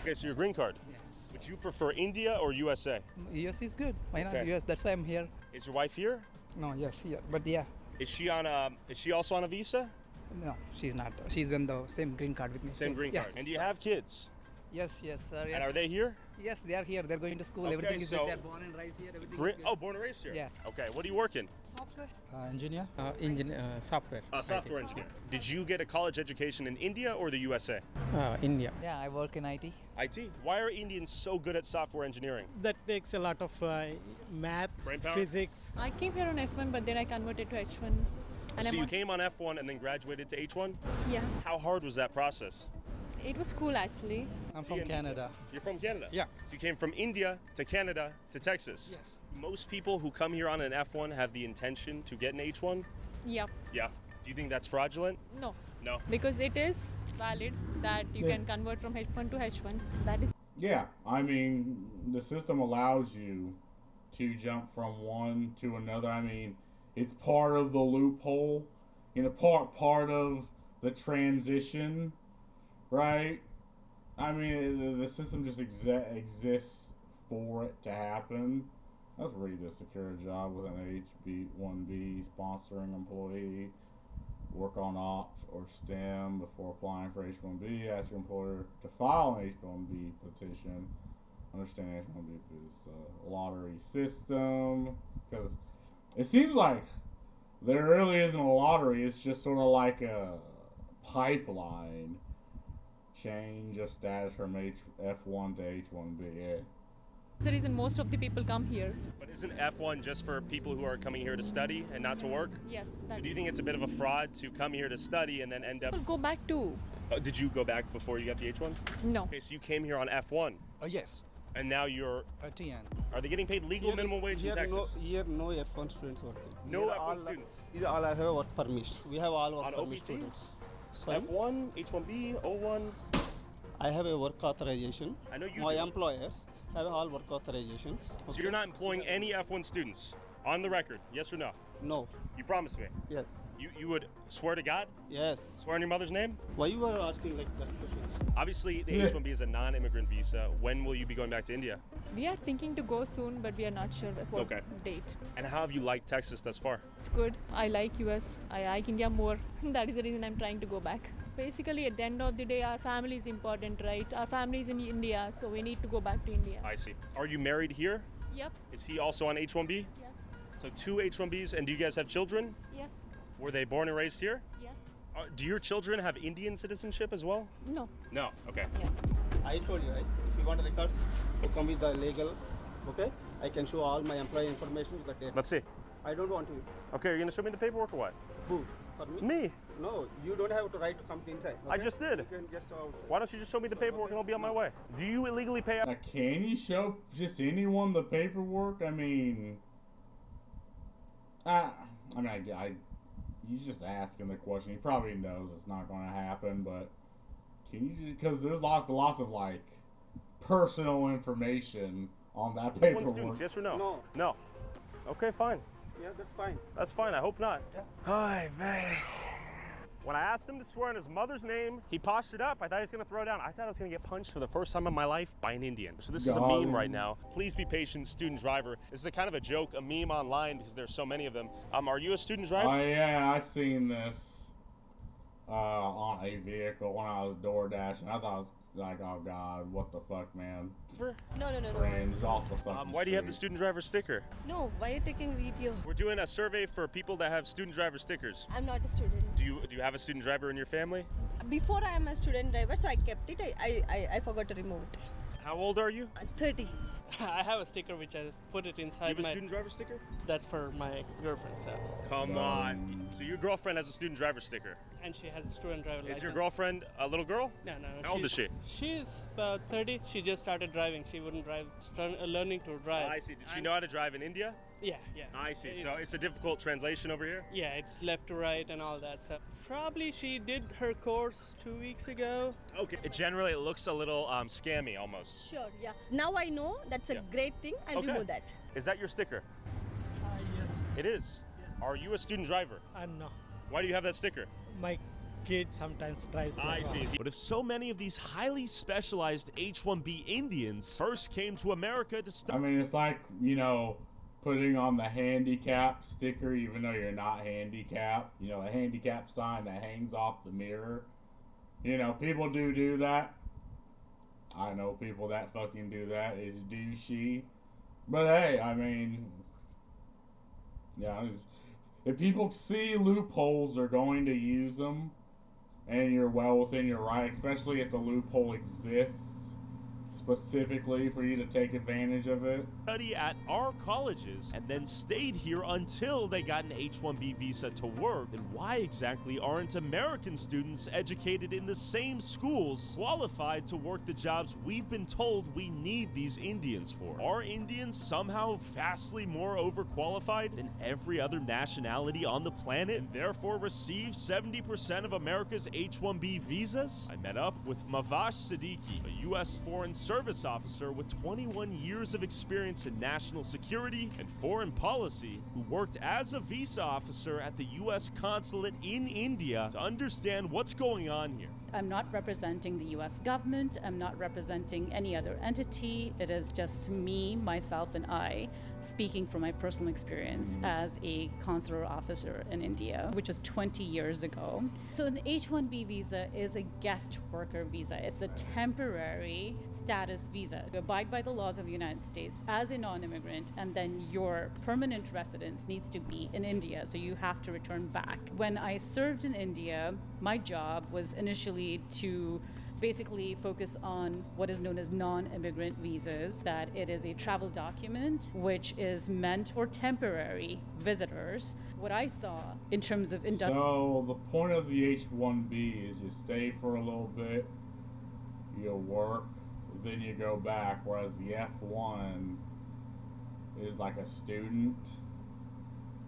Okay, so your green card. Yeah. Would you prefer India or USA? US is good. Why not Okay. US? That's why I'm here. Is your wife here? No, yes, here. But yeah. Is she on a? Is she also on a visa? No, she's not. She's on the same green card with me. Same green card. And do you have kids? Yes, sir. Yes. And are they here? Yes, they are here. They're going to school. Okay, Everything is so- good. They're born and raised here. Everything is good. Oh, born and raised here? Yeah. Okay, what do you work in? Software. Engineer. Software. Software engineer. Did you get a college education in India or the USA? India. Yeah, I work in IT. IT. Why are Indians so good at software engineering? That takes a lot of math, Brain power? physics. I came here on F1, but then I converted to H1. And So I'm you on- came on F1 and then graduated to H1? Yeah. How hard was that process? It was cool actually. I'm from Canada. You're from Canada? Yeah. So you came from India to Canada to Texas? Yes. Most people who come here on an F1 have the intention to get an H1? Yep. Yeah. Do you think that's fraudulent? No. No. Because it is valid that you Yeah. can convert from H1 to H1. That is. Yeah, I mean, the system allows you to jump from one to another. I mean, it's part of the loophole, part of the transition, right? I mean, the system just exists for it to happen. Let's read this: secure a job with an H1B sponsoring employee. Work on ops or STEM before applying for H1B. Ask your employer to file an H1B petition. Understand H1B is a lottery system, because it seems like there really isn't a lottery. It's just sort of like a pipeline. Change of status from F1 to H1B. Yeah. That's the reason most of the people come here. But isn't F1 just for people who are coming here to study and not to work? Yes. So do you think it's a bit of a fraud to come here to study and then end up... People go back too. Did you go back before you got the H1? No. Okay, so you came here on F1. Yes. And now you're. TN. Are they getting paid legal minimum wage in Texas? Here no F1 students working. No Here F1 all students. These all have work permit. We have all work On permit OPT? students. F1, H1B, O1. I have a work authorization. I know you My do. employers have all work authorizations. So you're not employing any F1 students? On the record, yes or no? No. You promise me? Yes. You would swear to God? Yes. Swear on your mother's name? Why you are asking like that questions? Obviously, the Yeah. H1B is a non-immigrant visa. When will you be going back to India? We are thinking to go soon, but we are not sure what Okay. date. And how have you liked Texas thus far? It's good. I like US. I like India more. That is the reason I'm trying to go back. Basically, at the end of the day, our family is important, right? Our family is in India, so we need to go back to India. I see. Are you married here? Yep. Is he also on H1B? Yes. So 2 H1Bs, and do you guys have children? Yes. Were they born and raised here? Yes. Do your children have Indian citizenship as well? No. No. Okay. I told you, right? If you want records, to come with the legal, okay? I can show all my employee information with the date. Let's see. I don't want to. Okay, you're gonna show me the paperwork or what? Who? For me? Me. No, you don't have to right to come inside. I okay? just did. You can just out. Why don't you just show me the paperwork and I'll be on my way? Do you illegally pay? Can you show just anyone the paperwork? I mean, he's just asking the question. He probably knows it's not going to happen, but can you just, because there's lots of like personal information on that paperwork. Students, yes or no? No. No. Okay, fine. Yeah, that's fine. That's fine. I hope not. Yeah. Hi, man. When I asked him to swear on his mother's name, he postured up. I thought he was going to throw down. I thought I was going to get punched for the first time in my life by an Indian. So this is a meme right now. Please be patient, student driver. This is a kind of a joke, a meme online because there's so many of them. Are you a student driver? Oh yeah, I seen this on a vehicle when I was door dashing. I thought it was like, oh god, what the fuck, man. No. Cringe off the fucking Why do you have the street. student driver sticker? No, why are you taking video? We're doing a survey for people that have student driver stickers. I'm not a student. Do you have a student driver in your family? Before I am a student driver, so I kept it. I forgot to remove it. How old are you? 30. I have a sticker which I put it inside You have a my student driver sticker? That's for my girlfriend, so. Come on. So your girlfriend has a student driver sticker. And she has a student driver license. Is your girlfriend a little girl? No. How old is she? She's about 30. She just started driving. She wouldn't drive, learning to drive. I see. Did she know how to drive in India? Yeah. I see. So it's a difficult translation over here? Yeah, it's left to right and all that. So probably she did her course 2 weeks ago. Okay. Generally, it looks a little scammy almost. Sure, yeah. Now I know that's a great thing. I'll remove that. Is that your sticker? Yes. It is? Yes. Are you a student driver? No. Why do you have that sticker? My kid sometimes drives I see. But if so many of these highly specialized H-1B Indians first came to America to I mean, it's like, putting on the handicap sticker even though you're not handicapped. The handicap sign that hangs off the mirror. People do that. I know people that fucking do that. It's douchey. But hey, I mean, if people see loopholes, they're going to use them. And you're well within your right, especially if the loophole exists specifically for you to take advantage of it. study at our colleges and then stayed here until they got an H-1B visa to work, then why exactly aren't American students educated in the same schools qualified to work the jobs we've been told we need these Indians for? Are Indians somehow vastly more overqualified than every other nationality on the planet and therefore receive 70% of America's H-1B visas? I met up with Mavash Siddiqui, a U.S. Foreign Service officer with 21 years of experience in national security and foreign policy, who worked as a visa officer at the U.S. consulate in India to understand what's going on here. I'm not representing the US government. I'm not representing any other entity. It is just me, myself, and I speaking from my personal experience as a consular officer in India, which was 20 years ago. So an H-1B visa is a guest worker visa. It's a temporary status visa. You abide by the laws of the United States as a non-immigrant, and then your permanent residence needs to be in India, so you have to return back. When I served in India, my job was initially to basically focus on what is known as non-immigrant visas, that it is a travel document which is meant for temporary visitors. What I saw in terms of So the point of the H-1B is you stay for a little bit, you work, then you go back, whereas the F1 is like a student.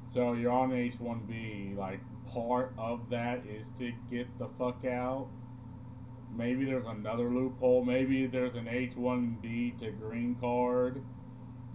So you're on H1B, like part of that is to get the fuck out. Maybe there's another loophole, maybe there's an H1B to green card,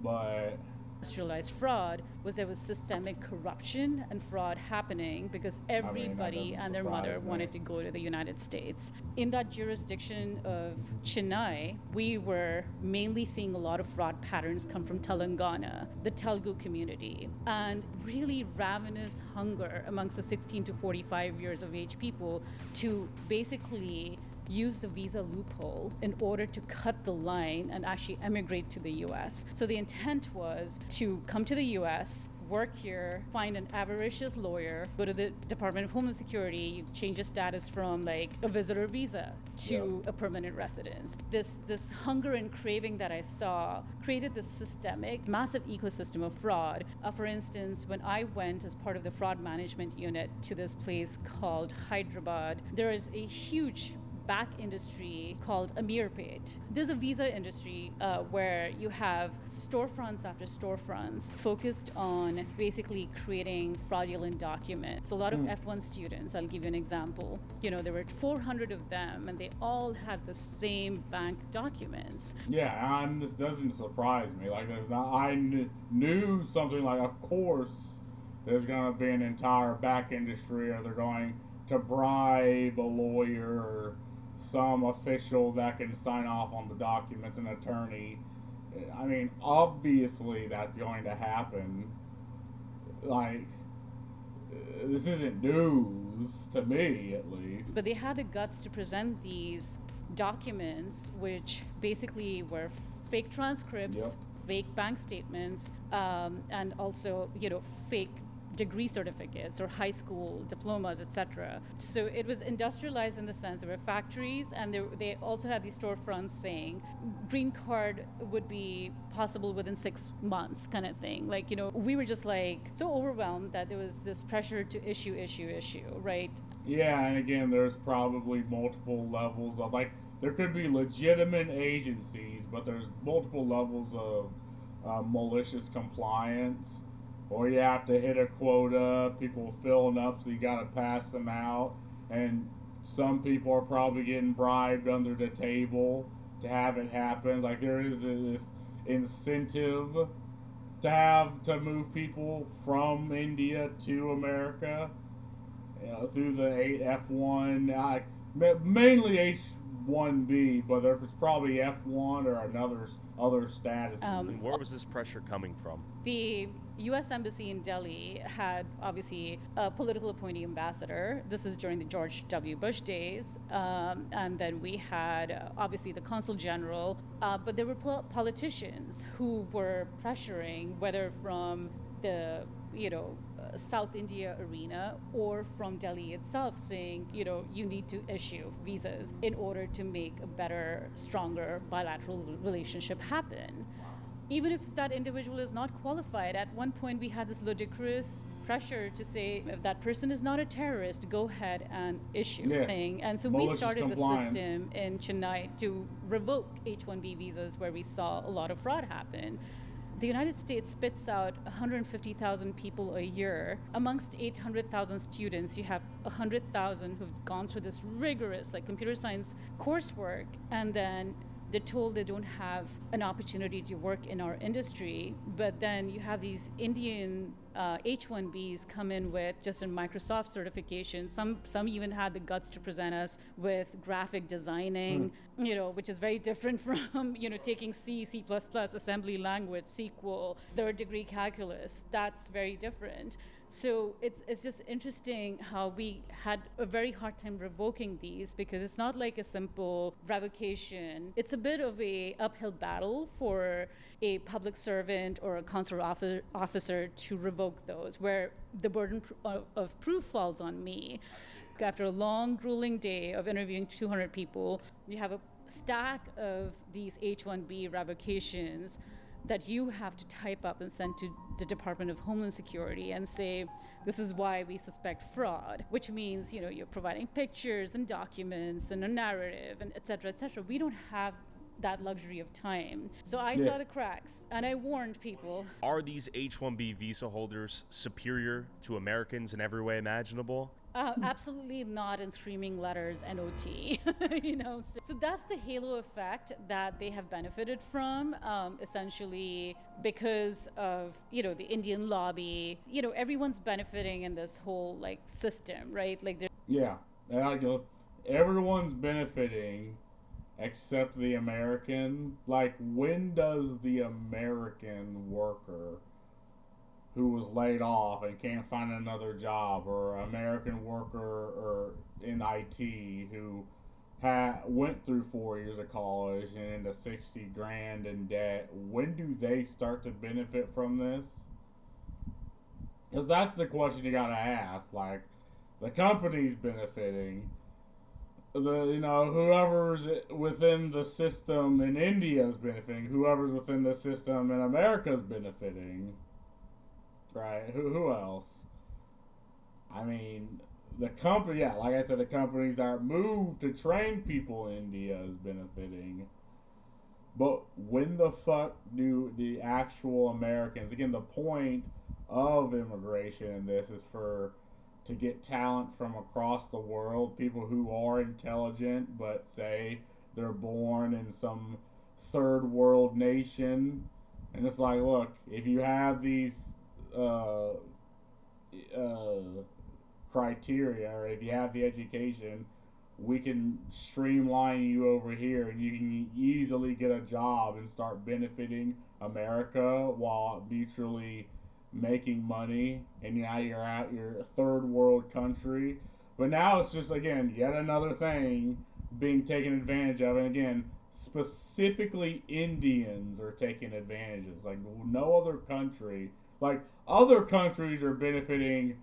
but Industrialized fraud was there was systemic corruption and fraud happening because everybody and their mother wanted to go to the United States. In that jurisdiction of Chennai, we were mainly seeing a lot of fraud patterns come from Telangana, the Telugu community, and really ravenous hunger amongst the 16 to 45 years of age people to basically use the visa loophole in order to cut the line and actually emigrate to the US. So the intent was to come to the US, work here, find an avaricious lawyer, go to the Department of Homeland Security, you change your status from like a visitor visa to a permanent residence. This hunger and craving that I saw created this systemic, massive ecosystem of fraud. For instance, when I went as part of the fraud management unit to this place called Hyderabad, there is a huge back industry called Amirpet. There's a visa industry where you have storefronts after storefronts focused on basically creating fraudulent documents. A lot of F1 students, I'll give you an example. You know, there were 400 of them and they all had the same bank documents. Yeah, and this doesn't surprise me. Like, there's not, I knew something like, of course, there's going to be an entire back industry, or they're going to bribe a lawyer or some official that can sign off on the documents, an attorney. I mean, obviously that's going to happen. Like, this isn't news to me, at least. But they had the guts to present these documents, which basically were fake transcripts, fake bank statements, and also, you know, fake degree certificates or high school diplomas, etc. So it was industrialized in the sense there were factories, and they also had these storefronts saying green card would be possible within 6 months, kind of thing. Like, you know, we were just like so overwhelmed that there was this pressure to issue, right? Yeah, and again, there's probably multiple levels of, like, there could be legitimate agencies, but there's multiple levels of malicious compliance. Or you have to hit a quota, people filling up, so you got to pass them out. And some people are probably getting bribed under the table to have it happen. Like, there is this incentive to move people from India to America, you know, through the F1, mainly H1B, but there's probably F1 or other statuses. Where was this pressure coming from? The U.S. Embassy in Delhi had obviously a political appointee ambassador. This is during the George W. Bush days. And then we had obviously the consul general, but there were politicians who were pressuring, whether from the, you know, South India arena or from Delhi itself, saying, you know, you need to issue visas in order to make a better, stronger bilateral relationship happen. Even if that individual is not qualified, at one point we had this ludicrous pressure to say, if that person is not a terrorist, go ahead and issue thing. And so we started the system in Chennai to revoke H-1B visas where we saw a lot of fraud happen. The United States spits out 150,000 people a year. Amongst 800,000 students, you have 100,000 who've gone through this rigorous, like, computer science coursework, and then they're told they don't have an opportunity to work in our industry. But then you have these Indian H-1Bs come in with just a Microsoft certification. Some even had the guts to present us with graphic designing, you know, which is very different from, you know, taking C, C++, assembly language, SQL, third degree calculus. That's very different. So it's just interesting how we had a very hard time revoking these, because it's not like a simple revocation. It's a bit of a uphill battle for a public servant or a consular officer to revoke those, where the burden of proof falls on me. After a long, grueling day of interviewing 200 people, you have a stack of these H-1B revocations that you have to type up and send to the Department of Homeland Security and say, this is why we suspect fraud, which means, you know, you're providing pictures and documents and a narrative and et cetera, et cetera. We don't have that luxury of time. So I Yeah. saw the cracks and I warned people. Are these H-1B visa holders superior to Americans in every way imaginable? Absolutely not in screaming letters and OT. So that's the halo effect that they have benefited from, essentially because of the Indian lobby. Everyone's benefiting in this whole system, right? Yeah, and I go, everyone's benefiting except the American. Like, when does the American worker who was laid off and can't find another job, or American worker or in IT who went through 4 years of college and into 60 grand in debt, when do they start to benefit from this? Because that's the question you gotta ask. Like, the company's benefiting. Whoever's within the system in India is benefiting. Whoever's within the system in America is benefiting. Right? Who else? I mean, the company, yeah, like I said, the companies that moved to train people in India is benefiting. But when the fuck do the actual Americans, again, the point of immigration in this is to get talent from across the world, people who are intelligent but say they're born in some third world nation. And it's like, look, if you have these criteria, or if you have the education, we can streamline you over here and you can easily get a job and start benefiting America while mutually making money, and now you're out your third world country. But now it's just, again, yet another thing being taken advantage of. And again, specifically Indians are taking advantages. Like, no other country, like, other countries are benefiting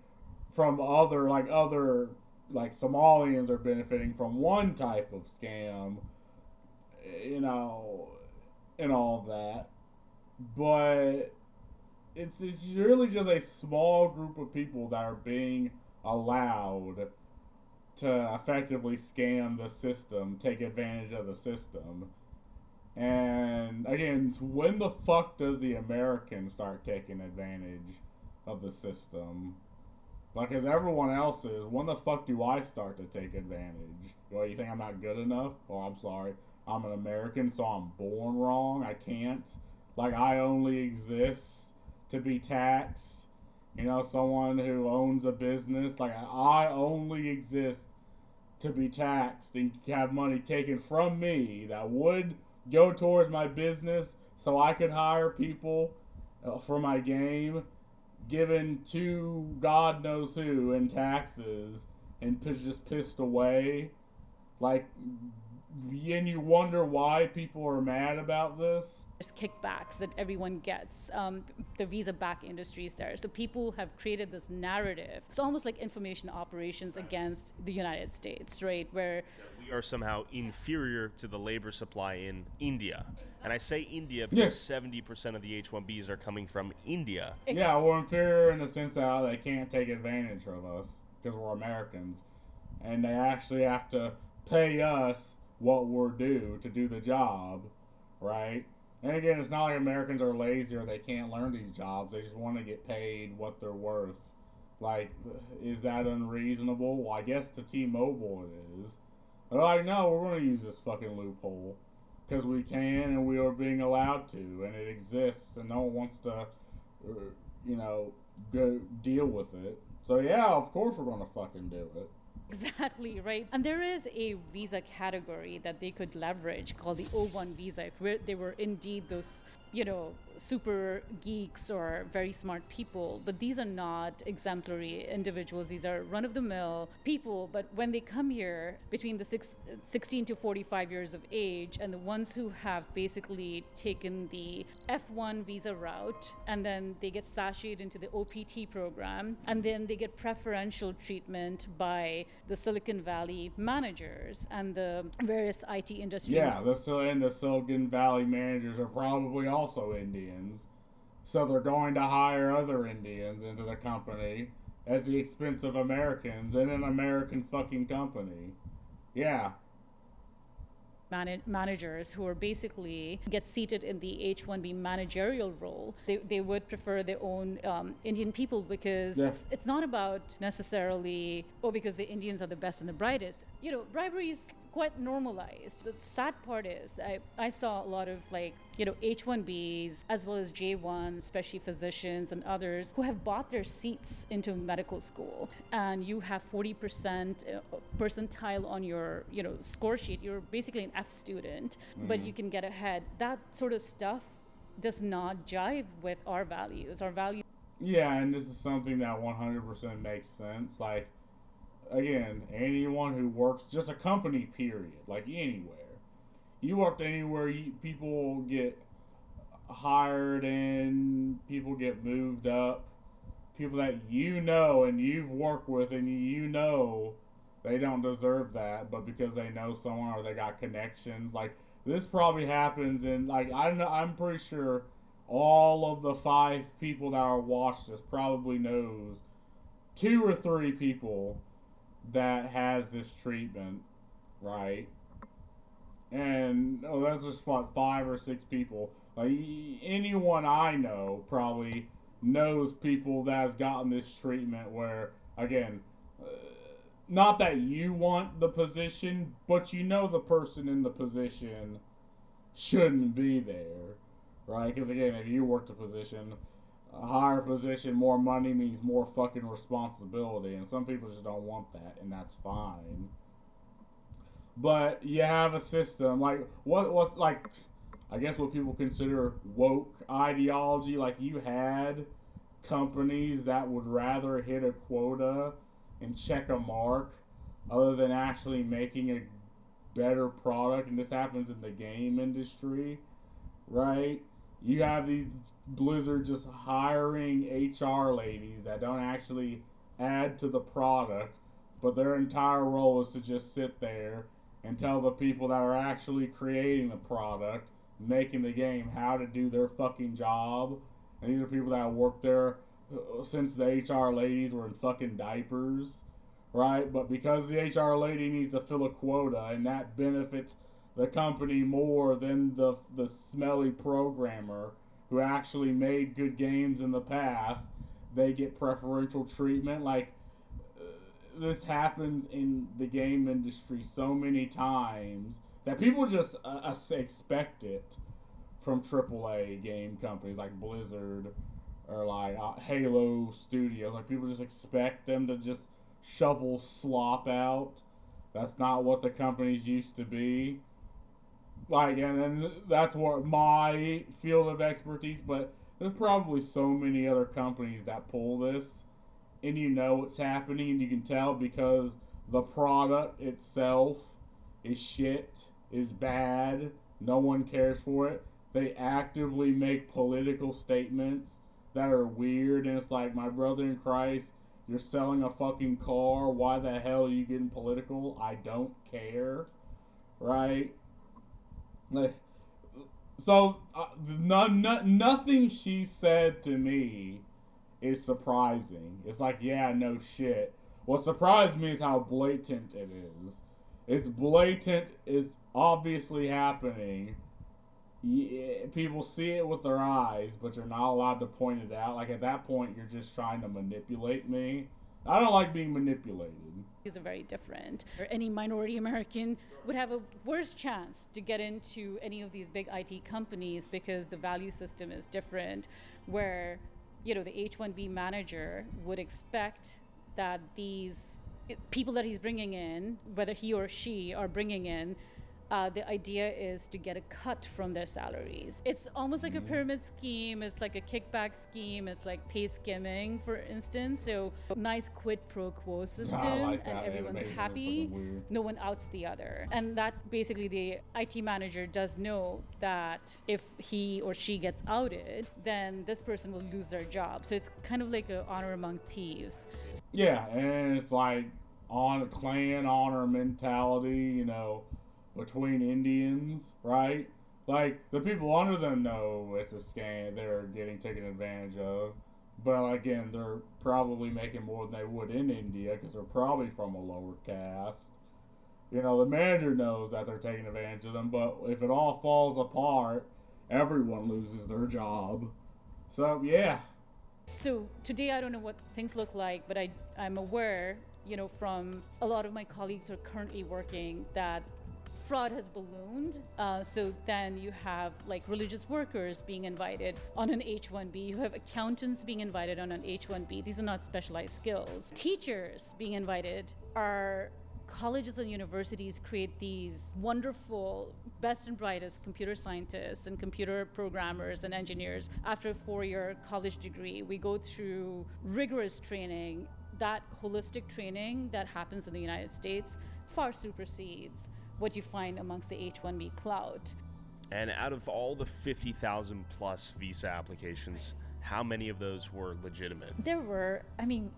from other Somalians are benefiting from one type of scam, and all of that. But it's really just a small group of people that are being allowed to effectively scam the system, take advantage of the system. And again, when the fuck does the American start taking advantage of the system? Like, as everyone else is, when the fuck do I start to take advantage? Well, you think I'm not good enough? Oh, I'm sorry. I'm an American, so I'm born wrong. I can't. Like, I only exist to be taxed. Someone who owns a business, like, I only exist to be taxed and have money taken from me that would go towards my business so I could hire people for my game, given to God knows who in taxes, and just pissed away. Like, and you wonder why people are mad about this. There's kickbacks that everyone gets. The visa back industry is there. So people have created this narrative. It's almost like information operations against the United States, right? Where we are somehow inferior to the labor supply in India. And I say India because 70% of the H-1Bs are coming from India. Yeah, we're inferior in the sense that they can't take advantage of us because we're Americans. And they actually have to pay us what we're due to do the job, right? And again, it's not like Americans are lazy or they can't learn these jobs. They just want to get paid what they're worth. Like, is that unreasonable? Well, I guess to T-Mobile it is. They're like, no, we're going to use this fucking loophole because we can and we are being allowed to, and it exists, and no one wants to, go deal with it. So yeah, of course we're going to fucking do it. Exactly, right? And there is a visa category that they could leverage called the O1 visa if they were indeed those, super geeks or very smart people. But these are not exemplary individuals. These are run-of-the-mill people. But when they come here between the 16 to 45 years of age, and the ones who have basically taken the F1 visa route, and then they get sashayed into the OPT program, and then they get preferential treatment by the Silicon Valley managers and the various IT industry. Yeah, the Silicon Valley managers are probably also Indians. So they're going to hire other Indians into the company at the expense of Americans in an American fucking company. Yeah. managers who are basically get seated in the H-1B managerial role. They would prefer their own Indian people because it's not about necessarily, because the Indians are the best and the brightest. Bribery is quite normalized. The sad part is I saw a lot of H-1Bs as well as J-1s, especially physicians and others who have bought their seats into medical school, and you have 40% percentile on your score sheet. You're basically an F student, but you can get ahead. That sort of stuff does not jive with our values. Yeah, and this is something that 100% makes sense. Like, again, anyone who works, just a company, period, like anywhere. You worked anywhere, people get hired and people get moved up. People that and you've worked with and they don't deserve that, but because they know someone or they got connections, like this probably happens in, like, I'm pretty sure all of the 5 people that are watched this probably knows 2 or 3 people that has this treatment, right? And that's just 5 or 6 people. Like, anyone I know probably knows people that has gotten this treatment where, again, not that you want the position, but the person in the position shouldn't be there, right? Because, again, if you work the position, a higher position, more money means more fucking responsibility, and some people just don't want that, and that's fine. But you have a system, like, what like, I guess what people consider woke ideology, like you had companies that would rather hit a quota and check a mark other than actually making a better product, and this happens in the game industry, right? You have these Blizzard just hiring HR ladies that don't actually add to the product, but their entire role is to just sit there and tell the people that are actually creating the product, making the game, how to do their fucking job. And these are people that worked there since the HR ladies were in fucking diapers, right? But because the HR lady needs to fill a quota, and that benefits the company more than the smelly programmer who actually made good games in the past, they get preferential treatment. Like, this happens in the game industry so many times that people just expect it from AAA game companies like Blizzard or like Halo Studios. Like, people just expect them to just shovel slop out. That's not what the companies used to be. Like, and then that's what my field of expertise, but there's probably so many other companies that pull this, and it's happening, and you can tell because the product itself is shit, is bad, no one cares for it. They actively make political statements that are weird, and it's like, my brother in Christ, you're selling a fucking car, why the hell are you getting political? I don't care, right? Like, so nothing she said to me is surprising. It's like, yeah, no shit. What surprised me is how blatant it is. It's blatant. It's obviously happening. Yeah, people see it with their eyes, but you're not allowed to point it out. Like, at that point, you're just trying to manipulate me. I don't like being manipulated. Are very different. Any minority American would have a worse chance to get into any of these big IT companies because the value system is different, where the H-1B manager would expect that these people that he's bringing in, whether he or she are bringing in, the idea is to get a cut from their salaries. It's almost like a pyramid scheme. It's like a kickback scheme. It's like pay skimming, for instance. So nice quid pro quo system, and everyone's happy. No one outs the other. And that basically the IT manager does know that if he or she gets outed, then this person will lose their job. So it's kind of like an honor among thieves. Yeah, and it's like on a clan honor mentality, between Indians, right? Like, the people under them know it's a scam, they're getting taken advantage of. But again, they're probably making more than they would in India because they're probably from a lower caste. You know, the manager knows that they're taking advantage of them, but if it all falls apart, everyone loses their job. So, yeah. So today I don't know what things look like, but I'm aware, from a lot of my colleagues who are currently working that fraud has ballooned. So then you have like religious workers being invited on an H-1B. You have accountants being invited on an H-1B. These are not specialized skills. Teachers being invited are colleges and universities create these wonderful best and brightest computer scientists and computer programmers and engineers. After a 4-year college degree, we go through rigorous training. That holistic training that happens in the United States far supersedes what you find amongst the H-1B cloud. And out of all the 50,000 plus visa applications, how many of those were legitimate? There were,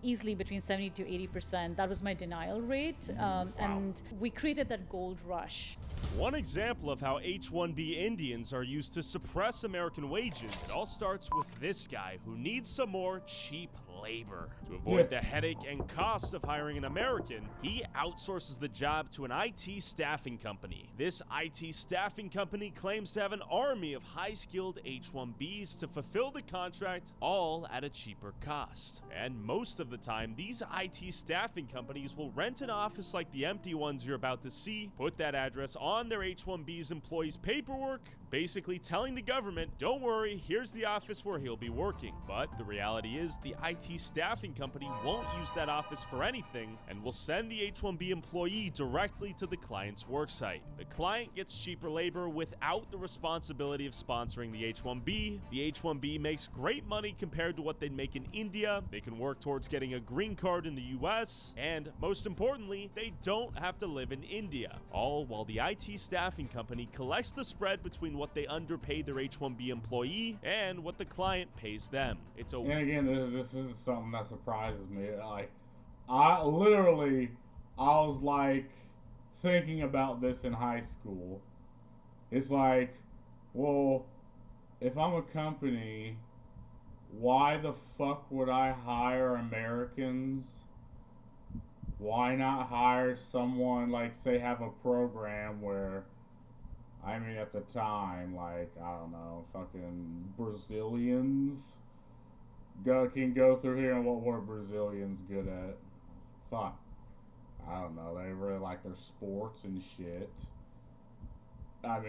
easily between 70 to 80%. That was my denial rate. And we created that gold rush. One example of how H-1B Indians are used to suppress American wages, it all starts with this guy who needs some more cheap labor. To avoid the headache and cost of hiring an American, he outsources the job to an IT staffing company. This IT staffing company claims to have an army of high-skilled H-1Bs to fulfill the contract, all at a cheaper cost. And most of the time, these IT staffing companies will rent an office like the empty ones you're about to see, put that address on their H-1B's employees' paperwork, basically telling the government, don't worry, here's the office where he'll be working. But the reality is the IT staffing company won't use that office for anything and will send the H-1B employee directly to the client's worksite. The client gets cheaper labor without the responsibility of sponsoring the H-1B. The H-1B makes great money compared to what they'd make in India. They can work towards getting a green card in the US, and most importantly, they don't have to live in India. All while the IT staffing company collects the spread between what they underpay their H-1B employee and what the client pays them. And again, this is something that surprises me. Like, I was like thinking about this in high school. It's like, well, if I'm a company, why the fuck would I hire Americans? Why not hire someone, like, say, have a program where, at the time, like, I don't know, fucking Brazilians can go through here, and what were Brazilians good at? Fuck. I don't know, they really like their sports and shit. I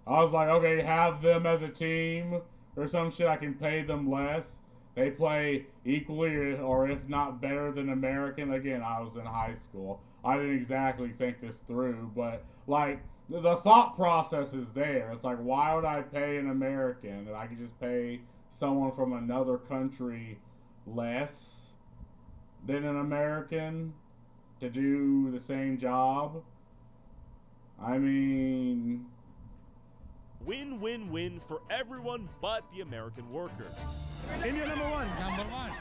was like, okay, have them as a team or some shit, I can pay them less. They play equally or if not better than American. Again, I was in high school. I didn't exactly think this through, but like the thought process is there. It's like, why would I pay an American if I could just pay someone from another country less than an American to do the same job? Win-win-win for everyone but the American worker. India number one. Number one.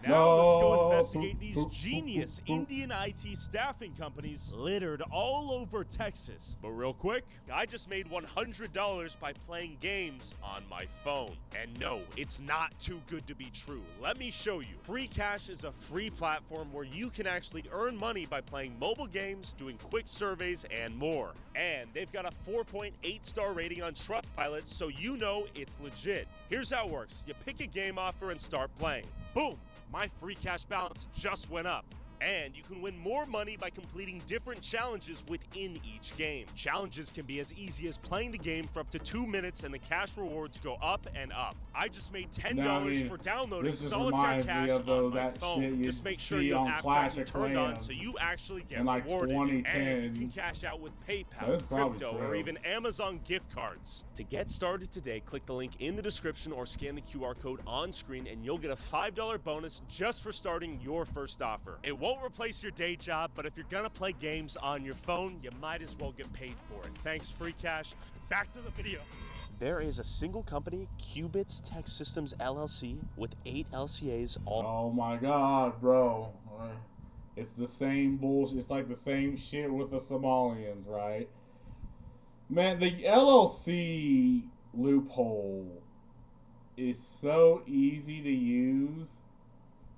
Now let's go investigate these genius Indian IT staffing companies littered all over Texas. But real quick, I just made $100 by playing games on my phone. And no, it's not too good to be true. Let me show you. Free Cash is a free platform where you can actually earn money by playing mobile games, doing quick surveys, and more. And they've got a 4.8 star rating on Trustpilot, so you know it's legit. Here's how it works. You pick a game offer and start playing. Boom! My free cash balance just went up. And you can win more money by completing different challenges within each game. Challenges can be as easy as playing the game for up to 2 minutes and the cash rewards go up and up. I just made $10 for downloading Solitaire Cash on my phone. Just make sure your app tracking turned on so you actually get rewarded. And you can cash out with PayPal, crypto, or even Amazon gift cards. To get started today, click the link in the description or scan the QR code on screen and you'll get a $5 bonus just for starting your first offer. It won't replace your day job, but if you're gonna play games on your phone, you might as well get paid for it. Thanks, Free Cash. Back to the video. There is a single company, Qubits Tech Systems LLC, with 8 LCAs all. Oh my god, bro. It's the same bullshit. It's like the same shit with the Somalians, right? Man, the LLC loophole is so easy to use.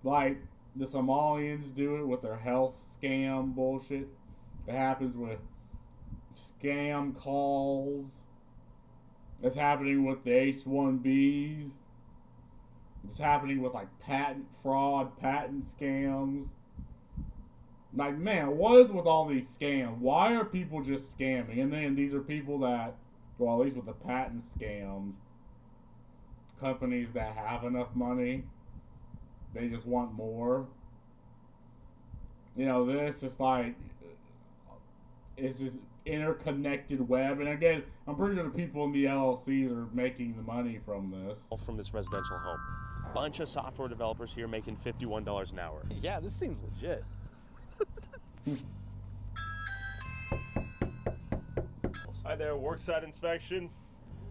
Like, the Somalians do it with their health scam bullshit. It happens with scam calls. It's happening with the H-1Bs. It's happening with like patent fraud, patent scams. Like, man, what is with all these scams? Why are people just scamming? And then these are people that, well, at least with the patent scams, companies that have enough money, they just want more. You know, this is like, it's just interconnected web. And again, I'm pretty sure the people in the LLCs are making the money from this. From this residential home. Bunch of software developers here making $51 an hour. Yeah, this seems legit. Hi there, worksite inspection.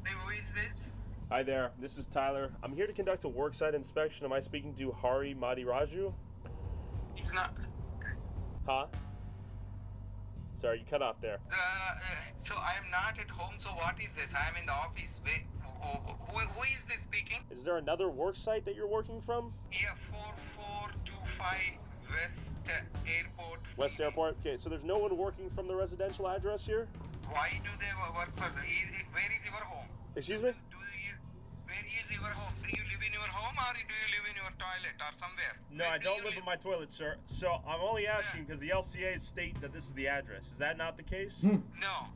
Hey, who is this? Hi there, this is Tyler. I'm here to conduct a worksite inspection. Am I speaking to Hari Madiraju? It's not. Huh? Sorry, you cut off there. So I am not at home, so what is this? I am in the office. Wait, who is this speaking? Is there another worksite that you're working from? Yeah, 4425 West Airport. West Airport? Okay, so there's no one working from the residential address here? Why do they work for where is your home? Excuse me? Where is your home? Do you live in your home or do you live in your toilet or somewhere? No, I don't live in my toilet, sir. So I'm only asking because the LCA state that this is the address. Is that not the case? No.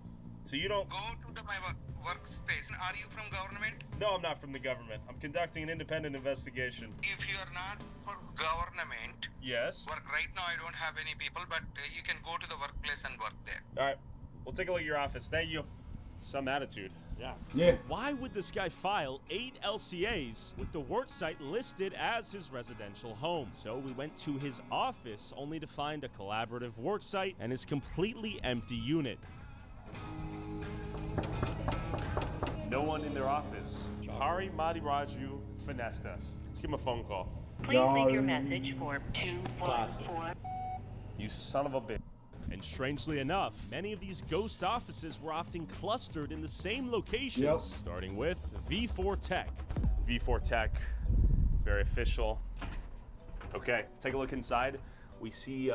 So you don't... Go to my workspace. Are you from government? No, I'm not from the government. I'm conducting an independent investigation. If you are not for government... Yes? Work right now, I don't have any people, but you can go to the workplace and work there. All right. We'll take a look at your office. Thank you. Some attitude. Yeah. Yeah. Why would this guy file 8 LCAs with the worksite listed as his residential home? So we went to his office only to find a collaborative worksite and his completely empty unit. No one in their office. Hari Madiraju finessed us. Let's give him a phone call. Please leave your message for 214. You son of a bitch. And strangely enough, many of these ghost offices were often clustered in the same locations, starting with V4 Tech. V4 Tech, very official. Okay, take a look inside. We see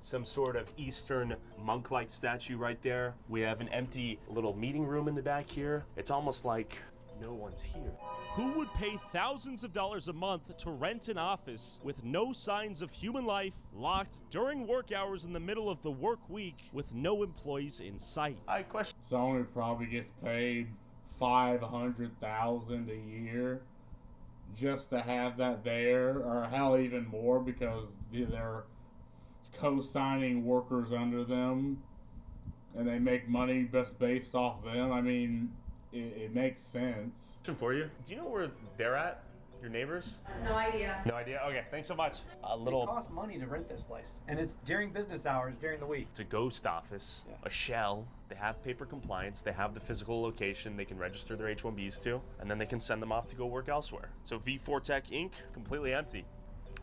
some sort of Eastern monk-like statue right there. We have an empty little meeting room in the back here. It's almost like no one's here. Who would pay thousands of dollars a month to rent an office with no signs of human life, locked during work hours in the middle of the work week with no employees in sight? I question. Someone probably gets paid $500,000 a year just to have that there, or hell, even more because they're co-signing workers under them, and they make money just based off them. I mean, it makes sense. Question for you. Do you know where they're at? Your neighbors? No idea. No idea? Okay, thanks so much. It costs money to rent this place, and it's during business hours during the week. It's a ghost office, a shell. They have paper compliance. They have the physical location they can register their H-1Bs to, and then they can send them off to go work elsewhere. So V4 Tech Inc., completely empty.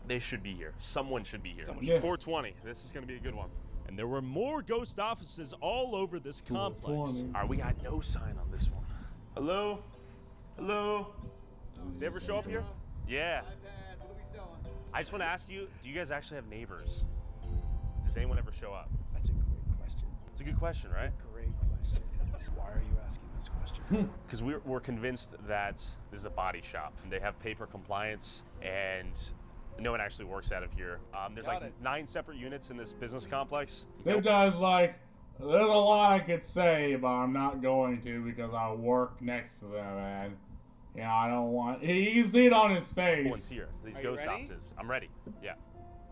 They should be here. Someone should be here. 420. This is going to be a good one. And there were more ghost offices all over this complex. All right, we got no sign on this one. Hello? Hello? They ever show up here? Yeah. I just want to ask you, do you guys actually have neighbors? Does anyone ever show up? That's a great question. It's a good question, right? That's a great question. Why are you asking this question? Because we're convinced that this is a body shop. They have paper compliance, and no one actually works out of here. There's like 9 separate units in this business complex. This guy's like, there's a lot I could say, but I'm not going to because I work next to them, and you know, I don't want. You can see it on his face. No one's here. These ghost offices. I'm ready. Yeah.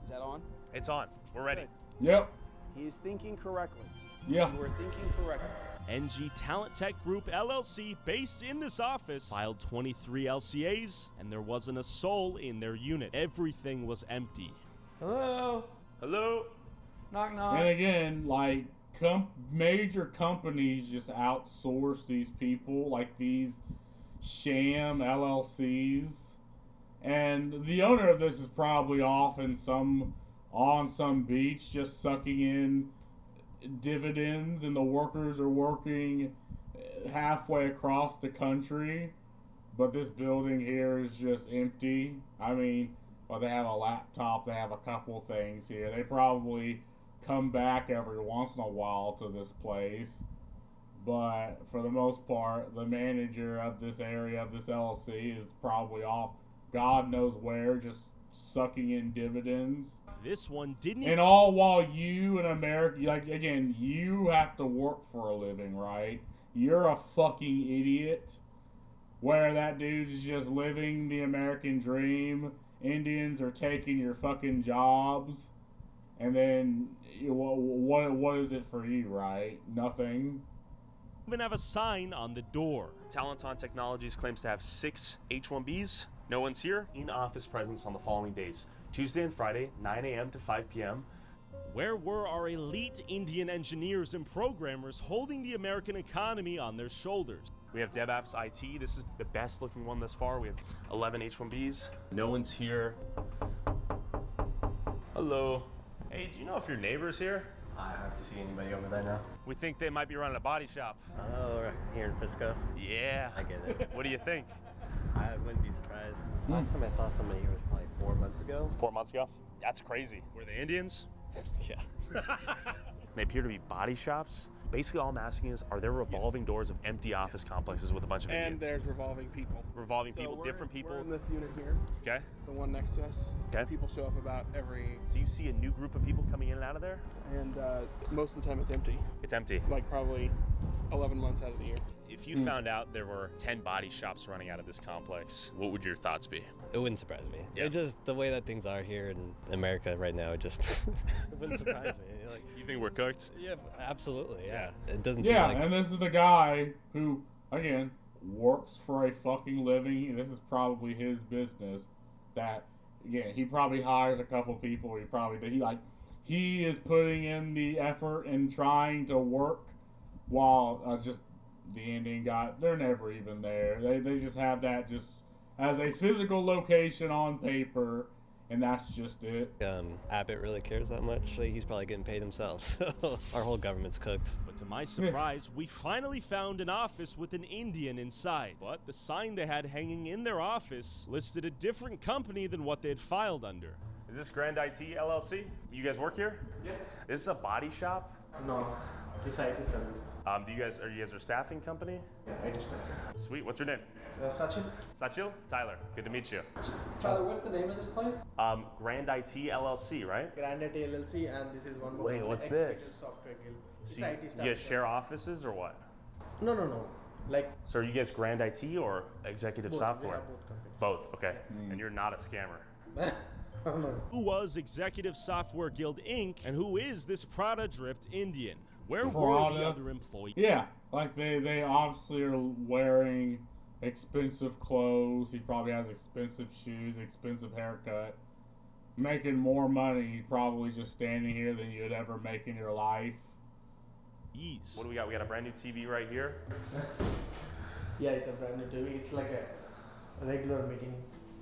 Is that on? It's on. We're ready. Yep. He's thinking correctly. Yeah. You were thinking correctly. NG Talent Tech Group LLC, based in this office, filed 23 LCAs, and there wasn't a soul in their unit. Everything was empty. Hello? Hello? Knock, knock. And again, like, major companies just outsource these people, like these sham LLCs. And the owner of this is probably off in on some beach just sucking in dividends, and the workers are working halfway across the country, but this building here is just empty. I mean, well, they have a laptop, they have a couple things here. They probably come back every once in a while to this place. But for the most part, the manager of this area of this LLC is probably off God knows where, just sucking in dividends. This one didn't. And all while you in America, like, again, you have to work for a living, right? You're a fucking idiot. Where that dude's just living the American dream. Indians are taking your fucking jobs. And then, what is it for you, right? Nothing. Even have a sign on the door. Talenton Technologies claims to have 6 H-1Bs. No one's here. In-office presence on the following days: Tuesday and Friday, 9 a.m. to 5 p.m. Where were our elite Indian engineers and programmers holding the American economy on their shoulders? We have DevApps IT. This is the best looking one thus far. We have 11 H-1Bs. No one's here. Hello. Hey, do you know if your neighbor's here? I have to see anybody over there now. We think they might be running a body shop. Oh, right here in Frisco? Yeah. I get it. What do you think? I wouldn't be surprised. Last time I saw somebody here was probably 4 months ago. 4 months ago? That's crazy. Were they Indians? Yeah. They appear to be body shops. Basically, all I'm asking is, are there revolving doors of empty office complexes with a bunch of And Indians? there's revolving people. Revolving So people, different people. We're in this unit here. Okay. The one next to us. Okay. People show up about every... So you see a new group of people coming in and out of there? And most of the time it's empty. It's empty. Like probably 11 months out of the year. If you found out there were 10 body shops running out of this complex, what would your thoughts be? It wouldn't surprise me. Yeah. It just, the way that things are here in America right now, it just it wouldn't surprise me. Like, you think we're cooked? yeah, absolutely, yeah. It doesn't seem Yeah, like... and this is the guy who, again, works for a fucking living. This is probably his business. That, again, he probably hires a couple people. He is putting in the effort and trying to work while just the Indian guy, they're never even there. They just have that just as a physical location on paper, and that's just it. Abbott really cares that much. He's probably getting paid himself, so our whole government's cooked. But to my surprise, we finally found an office with an Indian inside. But the sign they had hanging in their office listed a different company than what they had filed under. Is this Grand IT LLC? You guys work here? Yeah. This is a body shop? No, it's IT service. Are you guys a staffing company? Yeah, IT staff. Sweet. What's your name? Sachin. Sachil? Tyler. Good to meet you. Tyler, what's the name of this place? Grand IT LLC, right? Grand IT LLC, and this is one more. Wait, what's this? Software guild. It's So IT you staff. guys share offices or what? No. Like, So are you guys Grand IT or Executive both. Software? We have both companies. Both, okay. And you're not a scammer. No. Who was Executive Software Guild Inc., and who is this Prada-dripped Indian? Where were the other employees? Yeah, like they obviously are wearing expensive clothes. He probably has expensive shoes, expensive haircut. Making more money probably just standing here than you'd ever make in your life. Ease. What do we got? We got a brand new TV right here. Yeah, it's a brand new TV. It's like a regular meeting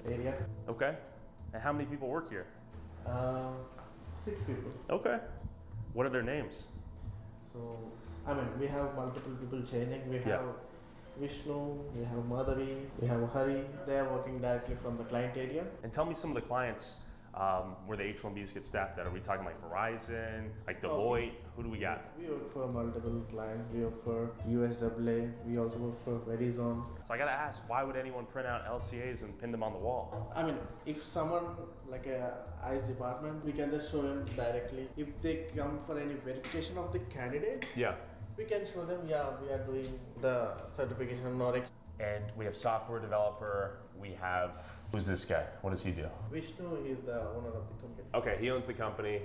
area. Okay. And how many people work here? 6 people. Okay. What are their names? So, I mean, we have multiple people changing. We have Yeah. Vishnu, we have Madhavi, we have Hari. They are working directly from the client area. And tell me some of the clients where the H-1Bs get staffed at. Are we talking like Verizon, like Deloitte? Who do we got? We work for multiple clients. We work for USAA. We also work for Verizon. So I gotta ask, why would anyone print out LCAs and pin them on the wall? I mean, if someone like a ICE department, we can just show them directly. If they come for any verification of the candidate, Yeah. we can show them, yeah, we are doing the certification or And we have software developer. We have, who's this guy? What does he do? Vishnu is the owner of the company. Okay, he owns the company.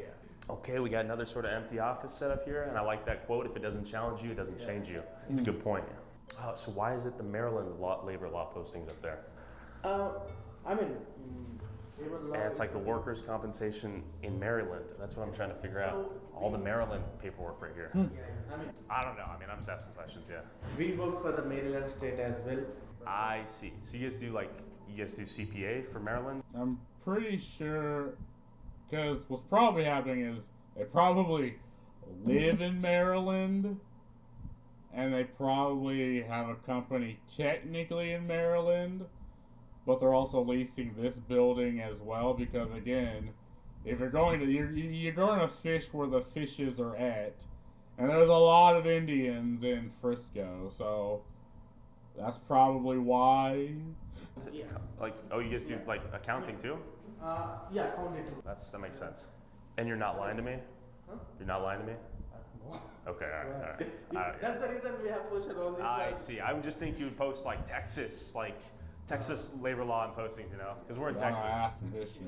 Okay, we got another sort of empty office set up here, and I like that quote, if it doesn't challenge you, it doesn't change you. It's a good point. So why is it the Maryland labor law postings up there? I mean, labor law And it's like the is- workers' compensation in Maryland. That's what I'm trying to figure out. All the Maryland paperwork right here. I mean, I don't know. I mean, I'm just asking questions, yeah. we work for the Maryland state as well. I see. So you guys do CPA for Maryland? I'm pretty sure, because what's probably happening is they probably live in Maryland, and they probably have a company technically in Maryland, but they're also leasing this building as well, because again, if you're going to you're going to fish where the fishes are at, and there's a lot of Indians in Frisco, so that's probably why. Yeah. Like, oh, you guys do like accounting too? Yeah, accounting too. That makes sense. And you're not lying to me? Huh? You're not lying to me? No. Okay, all right. That's the reason we have posted all these. I see. I would just think you would post like Texas labor law and postings, you know, because we're in Texas.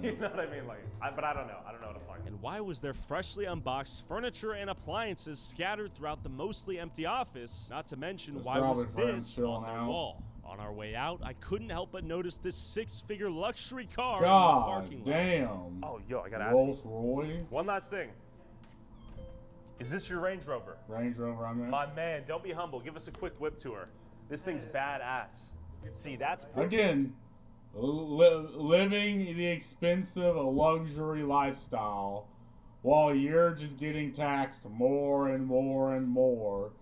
You know what I mean? But I don't know. I don't know what I'm talking about. And why was there freshly unboxed furniture and appliances scattered throughout the mostly empty office? Not to mention, why was this on their wall? On our way out, I couldn't help but notice this 6-figure luxury car in the parking lot. Damn. Oh, yo, I gotta ask you. Rolls Royce. One last thing. Is this your Range Rover? Range Rover, I mean. My man, don't be humble. Give us a quick whip tour. This thing's badass. See, that's perfect. Again, living the expensive luxury lifestyle while you're just getting taxed more and more and more,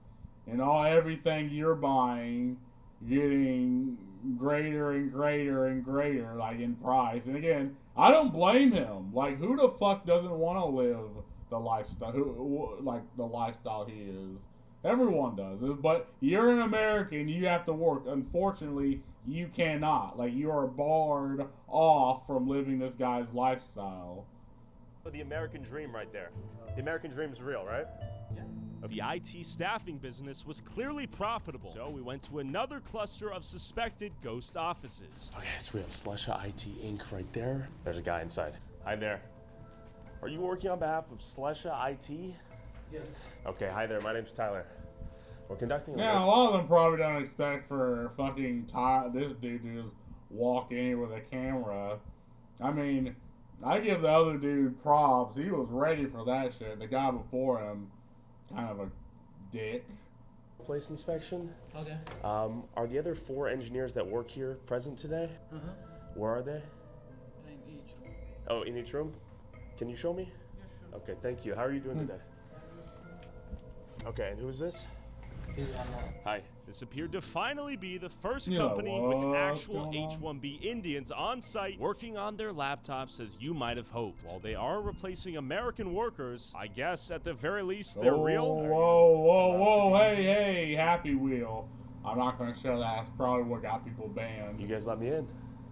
and everything you're buying getting greater and greater and greater, like in price. And again, I don't blame him. Like, who the fuck doesn't want to live the lifestyle, the lifestyle he is? Everyone does. But you're an American, you have to work. Unfortunately, you cannot. Like, you are barred off from living this guy's lifestyle. The American dream right there. The American dream is real, right? Yeah. The IT staffing business was clearly profitable, so we went to another cluster of suspected ghost offices. Okay, so we have Slesha IT Inc. right there. There's a guy inside. Hi there. Are you working on behalf of Slesha IT? Yes. Okay, hi there. My name's Tyler. We're conducting a lot of them probably don't expect for fucking this dude to just walk in with a camera. I mean, I give the other dude props. He was ready for that shit. The guy before him, kind of a dick. Place inspection. Okay. Are the other 4 engineers that work here present today? Uh-huh. Where are they? In each room. Oh, in each room? Can you show me? Yeah, sure. Okay, thank you. How are you doing today? Okay, and who is this? Hi. This appeared to finally be the first company with actual H-1B Indians on site working on their laptops as you might have hoped. While they are replacing American workers, I guess at the very least they're real. Whoa, hey, Happy Wheel. I'm not going to show that. That's probably what got people banned. You guys let me in.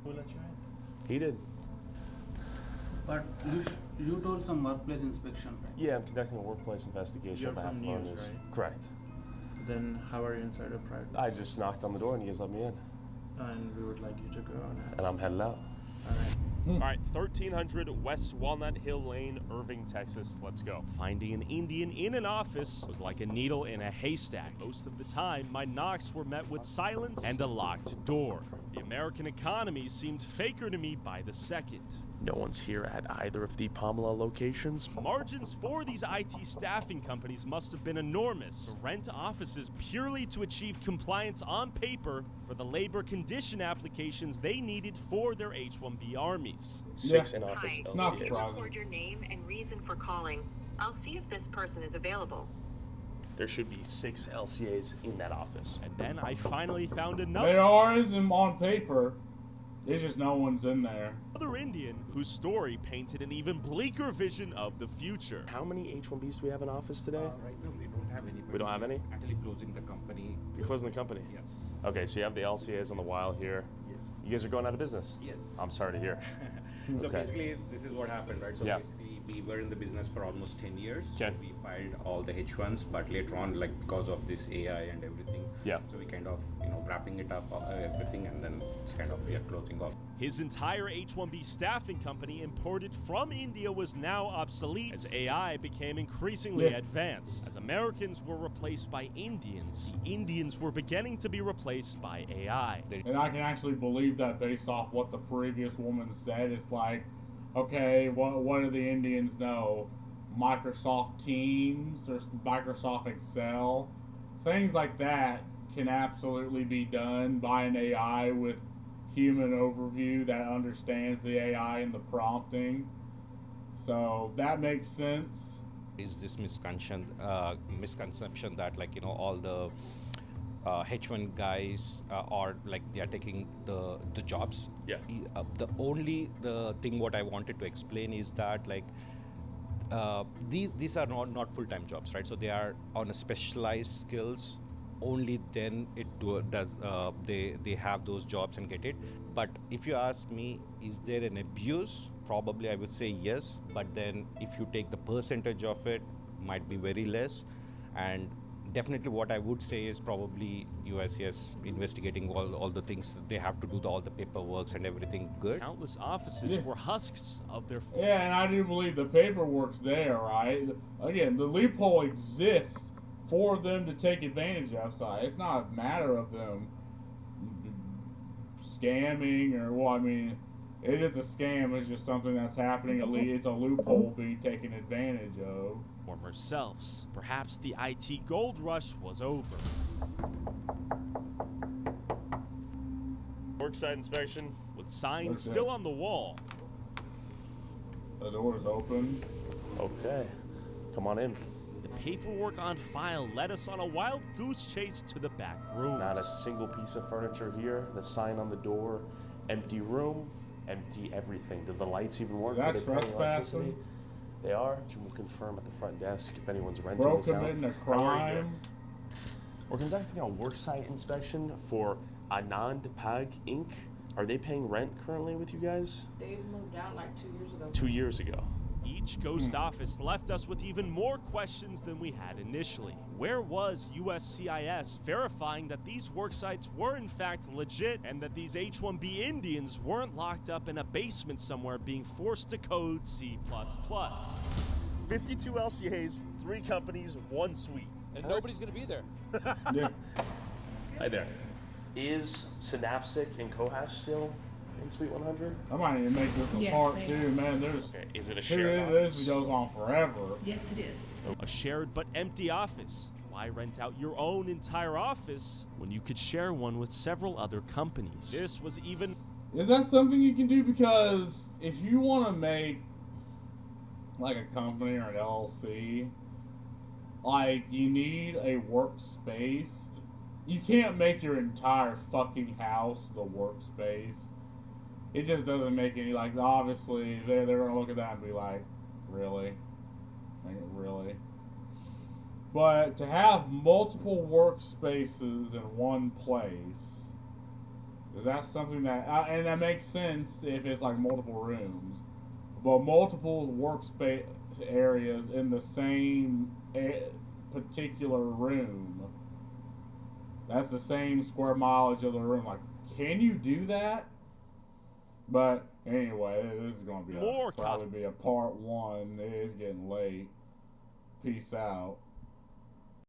Who let you in? He did. But you told some workplace inspection, right? Yeah, I'm conducting a workplace investigation. You're from News, right? Correct. Then how are you inside a private? I just knocked on the door and you guys let me in. And we would like you to go on. And I'm heading out. All right, 1300 West Walnut Hill Lane, Irving, Texas. Let's go. Finding an Indian in an office was like a needle in a haystack. Most of the time, my knocks were met with silence and a locked door. The American economy seemed faker to me by the second. No one's here at either of the Pamela locations. Margins for these IT staffing companies must have been enormous. To rent offices purely to achieve compliance on paper for the labor condition applications they needed for their H-1B armies. 6 in office LCAs. Please record your name and reason for calling. I'll see if this person is available. There should be 6 LCAs in that office. And then I finally found another. There are on paper. There's just no one's in there. Another Indian whose story painted an even bleaker vision of the future. How many H-1Bs do we have in office today? Right now we don't have any. We don't have any? Actually closing the company. You're closing the company? Yes. Okay, so you have the LCAs on the wile here. Yes. You guys are going out of business? Yes. I'm sorry to hear. So Okay. basically, this is what happened, right? So Yeah. basically, we were in the business for almost 10 years. Okay. So we filed all the H1s, but later on, like because of this AI and everything, Yeah. so we kind of, wrapping it up, everything, and then it's kind of, closing off. His entire H-1B staffing company imported from India was now obsolete as AI became increasingly advanced. As Americans were replaced by Indians, the Indians were beginning to be replaced by AI. And I can actually believe that based off what the previous woman said. It's like, okay, what do the Indians know? Microsoft Teams or Microsoft Excel? Things like that can absolutely be done by an AI with human overview that understands the AI and the prompting. So that makes sense. Is this misconception that all the H1 guys are like they are taking the jobs. Yeah. The thing what I wanted to explain is that like these are not full-time jobs, right? So they are on a specialized skills. Only then they have those jobs and get it. But if you ask me, is there an abuse? Probably I would say yes. But then if you take the percentage of it, might be very less. And definitely what I would say is probably USCIS investigating all the things. They have to do all the paperwork and everything good. Countless offices were husks of their... Yeah, and I do believe the paperwork's there, right? Again, the loophole exists for them to take advantage of. So it's not a matter of them scamming or, well, I mean, it is a scam. It's just something that's happening. It's a loophole being taken advantage of. Former selves. Perhaps the IT gold rush was over. Worksite inspection. With signs still on the wall. The door's open. Okay, come on in. The paperwork on file led us on a wild goose chase to the back room. Not a single piece of furniture here. The sign on the door, empty room, empty everything. Do the lights even work? That's Do they pay electricity? trespassing. They are. Jim will confirm at the front desk if anyone's renting this out. Committing a How are you doing? crime. We're conducting a worksite inspection for Anand Pag Inc. Are they paying rent currently with you guys? They moved out like 2 years ago. 2 years ago. Each ghost office left us with even more questions than we had initially. Where was USCIS verifying that these worksites were in fact legit and that these H-1B Indians weren't locked up in a basement somewhere being forced to code C++? 52 LCAs, 3 companies, 1 suite. And nobody's going to be there. Yeah. Hi there. Is Synaptic and Cohash still in Suite 100? I might even make this a Yes, part they two, are. man. There's Okay. Is it a shared office? This goes on forever. Yes, it is. A shared but empty office. Why rent out your own entire office when you could share one with several other companies? This was even... Is that something you can do? Because if you want to make like a company or an LLC, like you need a workspace. You can't make your entire fucking house the workspace. It just doesn't make any, like, obviously they're gonna look at that and be like, really? Like, really? But to have multiple workspaces in one place, is that something that, and that makes sense if it's like multiple rooms, but multiple workspace areas in the same particular room, that's the same square mileage of the room. Like, can you do that? But anyway, this is gonna be probably be a part one. It is getting late. Peace out.